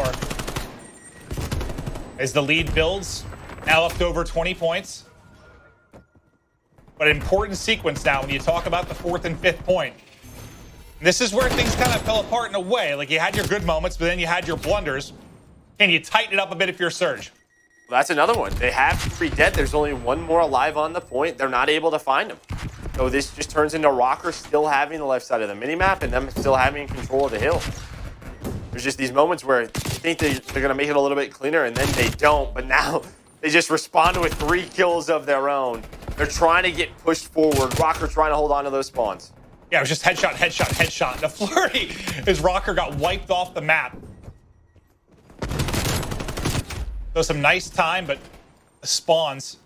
As the lead builds, now up to over 20 points. But an important sequence now when you talk about the 4th and 5th point. This is where things kind of fell apart in a way. Like you had your good moments, but then you had your blunders. Can you tighten it up a bit if you're Surge? Well, that's another one. They have 3 dead. There's only one more alive on the point. They're not able to find him. So this just turns into Rokkr still having the left side of the minimap and them still having control of the hill. There's just these moments where you think they're going to make it a little bit cleaner, and then they don't. But now they just respond with 3 kills of their own. They're trying to get pushed forward. Rokkr trying to hold on to those spawns. Yeah, it was just headshot, headshot, headshot. The flurry as Rokkr got wiped off the map. So some nice time, but the spawns,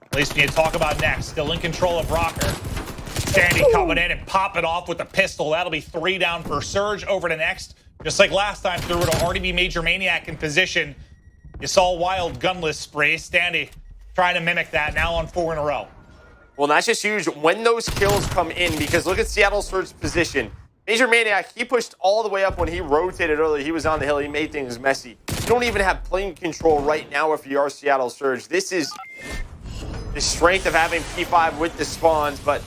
at least when you talk about next, still in control of Rokkr. Sandy coming in and popping off with the pistol. That'll be 3 down for Surge. Over to next. Just like last time through, it'll already be Major Maniac in position. You saw wild gunless spray. Standy trying to mimic that, now on 4 in a row. Well, that's just huge when those kills come in, because look at Seattle Surge's position. Major Maniac, he pushed all the way up when he rotated earlier. He was on the hill. He made things messy. You don't even have plane control right now if you are Seattle Surge. This is the strength of having P5 with the spawns, but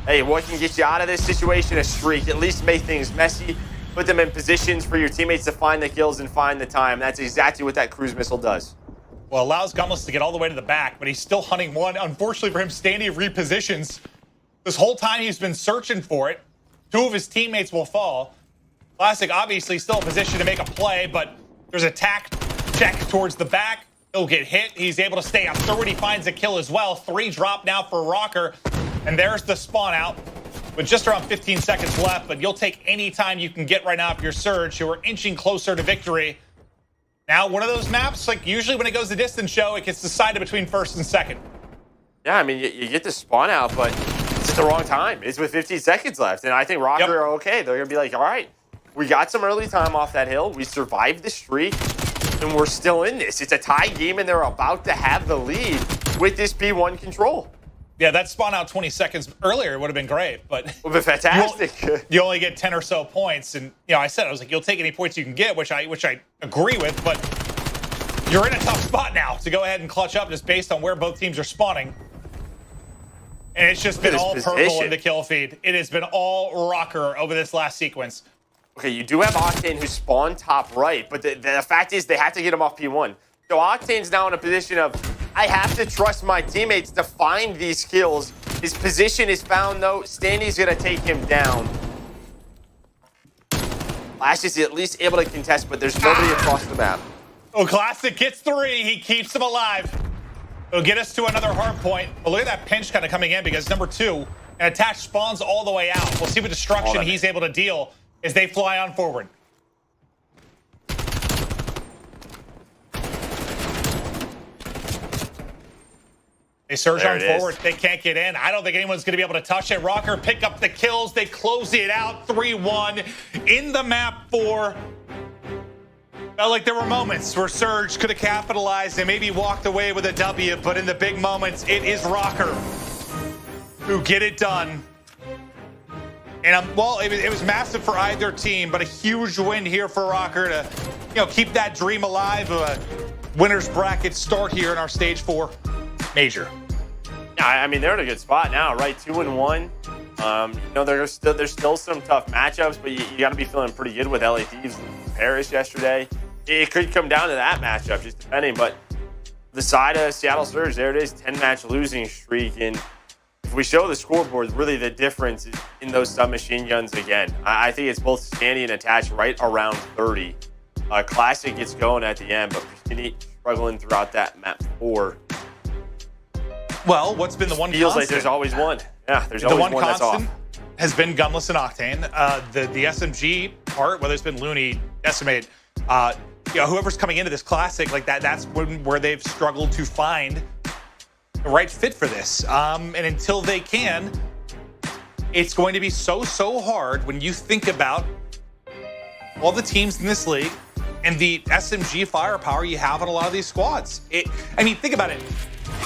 hey, what can get you out of this situation? A streak. At least make things messy. Put them in positions for your teammates to find the kills and find the time. That's exactly what that cruise missile does. Well, allows Gunless to get all the way to the back, but he's still hunting one. Unfortunately for him, Standy repositions. This whole time he's been searching for it. 2 of his teammates will fall. Classic obviously still in position to make a play, but there's a tack check towards the back. He'll get hit. He's able to stay up third. He finds a kill as well. 3 drop now for Rokkr. And there's the spawn out with just around 15 seconds left, but you'll take any time you can get right now if you're Surge, who are inching closer to victory. Now, one of those maps, like usually when it goes the distance show, it gets decided between first and second. Yeah, I mean, you get the spawn out, but it's at the wrong time. It's with 15 seconds left, and I think Rokkr are okay. They're going to be like, all right, we got some early time off that hill. We survived the streak, and we're still in this. It's a tie game, and they're about to have the lead with this P1 control. Yeah, that spawn out 20 seconds earlier would have been great, but it would be fantastic. You only get 10 or so points, and I said, I was like, you'll take any points you can get, which I agree with, but you're in a tough spot now to go ahead and clutch up just based on where both teams are spawning. And it's just been all purple in the kill feed. It has been all Rokkr over this last sequence. Okay, you do have Octane who spawned top right, but the fact is they have to get him off P1. So Octane's now in a position of, I have to trust my teammates to find these kills. His position is found, though. Standy's going to take him down. Flash is at least able to contest, but there's nobody across the map. Oh, Classic gets 3. He keeps him alive. It'll get us to another hard point. But look at that pinch kind of coming in because number 2, and attached spawns all the way out. We'll see what destruction he's able to deal as they fly on forward. They surge on forward. They can't get in. I don't think anyone's going to be able to touch it. Rokkr pick up the kills. They close it out 3-1 in the map 4. Felt like there were moments where Surge could have capitalized and maybe walked away with a W, but in the big moments, it is Rokkr who get it done. And well, it was massive for either team, but a huge win here for Rokkr to keep that dream alive of a winner's bracket start here in our Stage 4 major. Yeah, I mean, they're in a good spot now, right? 2-1. There's still some tough matchups, but you got to be feeling pretty good with LA Thieves and Paris yesterday. It could come down to that matchup, just depending. But the side of Seattle Surge, there it is, 10-match losing streak. And if we show the scoreboard, really the difference is in those submachine guns again. I think it's both Standy and attached right around 30. Classic gets going at the end, but Pristini struggling throughout that map 4. Well, what's been the one feels constant? Like there's always one. Yeah, there's always one that's off. Has been Gunless and Octane. The SMG part, whether it's been Looney, Decimate, whoever's coming into this Classic, like that's where they've struggled to find the right fit for this. And until they can, it's going to be so hard when you think about all the teams in this league and the SMG firepower you have on a lot of these squads. I mean, think about it.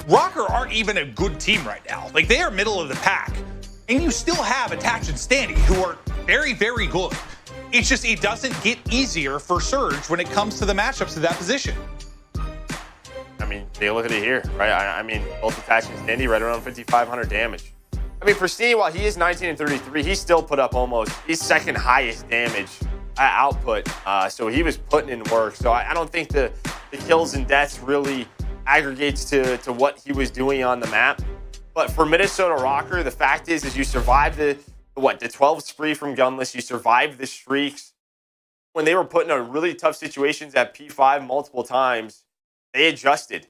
Rokkr aren't even a good team right now. Like, they are middle of the pack. And you still have Attach and Standy, who are very, very good. It's just, it doesn't get easier for Surge when it comes to the matchups to that position. I mean, take a look at it here, right? I mean, both Attach and Standy right around 5,500 damage. I mean, for Standy, while he is 19 and 33, he still put up almost his second highest damage output. So he was putting in work. So I don't think the kills and deaths really aggregates to what he was doing on the map. But for Minnesota Rokkr, the fact is you survived the 12 spree from Gunless. You survived the streaks. When they were put in really tough situations at P5 multiple times, they adjusted.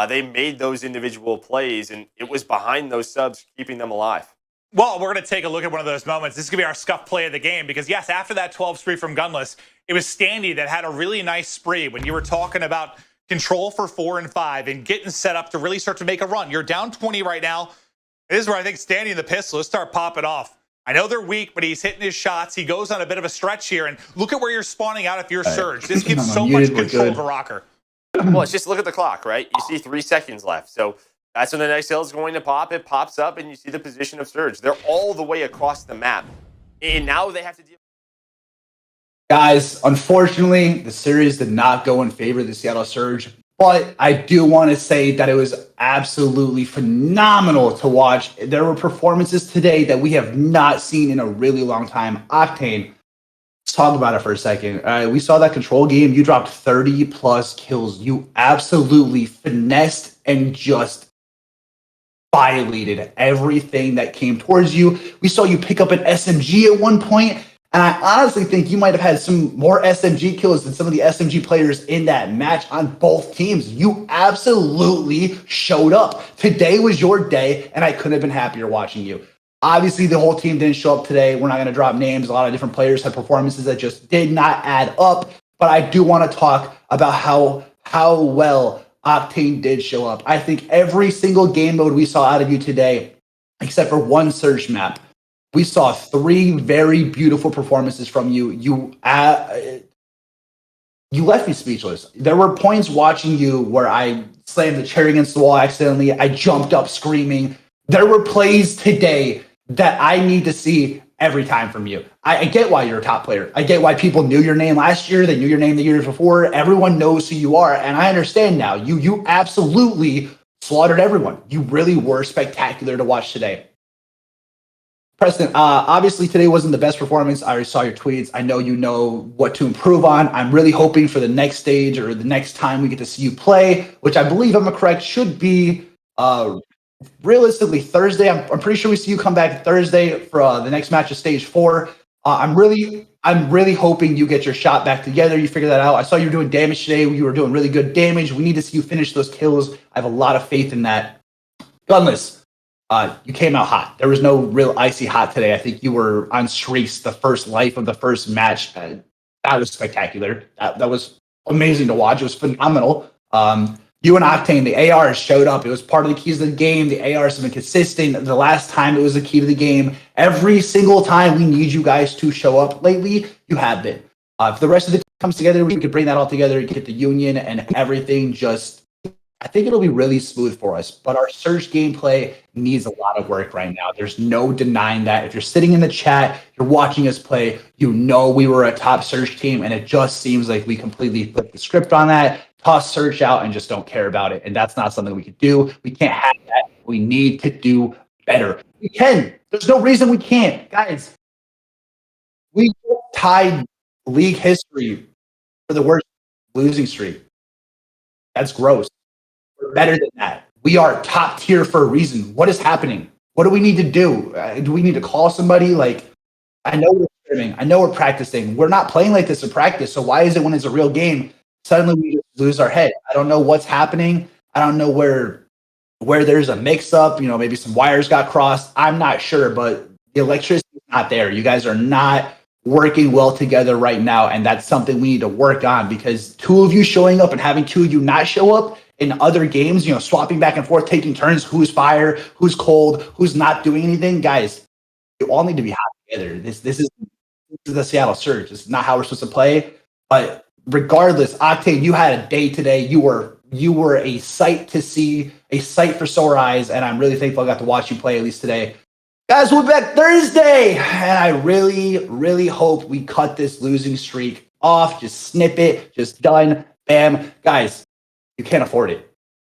They made those individual plays, and it was behind those subs keeping them alive. Well, we're going to take a look at one of those moments. This is going to be our scuff play of the game because, yes, after that 12 spree from Gunless, it was Standy that had a really nice spree when you were talking about control for 4 and 5 and getting set up to really start to make a run. You're down 20 right now. This is where I think Standy and the pistol, let's start popping off. I know they're weak, but he's hitting his shots. He goes on a bit of a stretch here, and look at where you're spawning out if you're Surge. This gives so much control to Rokkr. Well, it's just look at the clock, right? You see 3 seconds left. So that's when the next hill is going to pop. It pops up, and you see the position of Surge. They're all the way across the map. And now they have to deal. Guys, unfortunately, the series did not go in favor of the Seattle Surge. But I do want to say that it was absolutely phenomenal to watch. There were performances today that we have not seen in a really long time. Octane, let's talk about it for a second. We saw that control game. You dropped 30-plus kills. You absolutely finessed and just violated everything that came towards you. We saw you pick up an SMG at one point. And I honestly think you might have had some more SMG kills than some of the SMG players in that match on both teams. You absolutely showed up. Today was your day, and I couldn't have been happier watching you. Obviously, the whole team didn't show up today. We're not going to drop names. A lot of different players had performances that just did not add up. But I do want to talk about how well Octane did show up. I think every single game mode we saw out of you today, except for one Surge map, we saw 3 very beautiful performances from you. You left me speechless. There were points watching you where I slammed the chair against the wall accidentally. I jumped up screaming. There were plays today that I need to see every time from you. I get why you're a top player. I get why people knew your name last year. They knew your name the years before. Everyone knows who you are, and I understand now. You absolutely slaughtered everyone. You really were spectacular to watch today. Preston, obviously today wasn't the best performance. I already saw your tweets. I know you know what to improve on. I'm really hoping for the next stage or the next time we get to see you play, which I believe, I'm correct, should be realistically Thursday. I'm pretty sure we see you come back Thursday for the next match of Stage 4. I'm really hoping you get your shot back together. You figure that out. I saw you were doing damage today. You were doing really good damage. We need to see you finish those kills. I have a lot of faith in that. Gunless. You came out hot. There was no real icy hot today. I think you were on streaks the first life of the first match. That was spectacular. That was amazing to watch. It was phenomenal. You and Octane, the ARs showed up. It was part of the keys of the game. The ARs have been consistent. The last time it was the key to the game. Every single time we need you guys to show up lately, you have been. If the rest of the team comes together, we could bring that all together, get the union and everything just... I think it'll be really smooth for us, but our Surge gameplay needs a lot of work right now. There's no denying that. If you're sitting in the chat, you're watching us play, you know we were a top Surge team, and it just seems like we completely flipped the script on that, toss Surge out, and just don't care about it. And that's not something we could do. We can't have that. We need to do better. We can. There's no reason we can't. Guys, we tied league history for the worst losing streak. That's gross. We're better than that. We are top tier for a reason. What is happening? What do we need to do? Do we need to call somebody? Like, I know we're streaming. I know we're practicing. We're not playing like this in practice. So why is it when it's a real game, suddenly we just lose our head? I don't know what's happening. I don't know where there's a mix-up. You know, maybe some wires got crossed. I'm not sure, but the electricity is not there. You guys are not working well together right now, and that's something we need to work on, because 2 of you showing up and having 2 of you not show up in other games, you know, swapping back and forth, taking turns, who's fire, who's cold, who's not doing anything. Guys, you all need to be hot together. This is the Seattle Surge. This is not how we're supposed to play. But regardless, Octane, you had a day today. You were a sight to see, a sight for sore eyes, and I'm really thankful I got to watch you play at least today. Guys, we'll be back Thursday, and I really, really hope we cut this losing streak off. Just snip it. Just done. Bam. Guys, you can't afford it.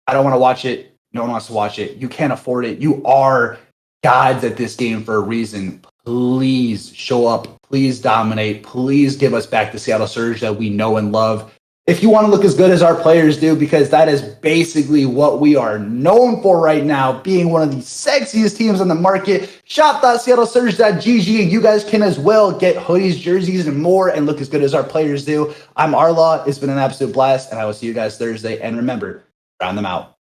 I don't want to watch it. No one wants to watch it. You can't afford it. You are gods at this game for a reason. Please show up. Please dominate. Please give us back the Seattle Surge that we know and love. if you want to look as good as our players do, because that is basically what we are known for right now, being one of the sexiest teams on the market. Shop.seattlesurge.gg, and you guys can as well get hoodies, jerseys, and more, and look as good as our players do. I'm RLaw. It's been an absolute blast, and I will see you guys Thursday. And remember, round them out.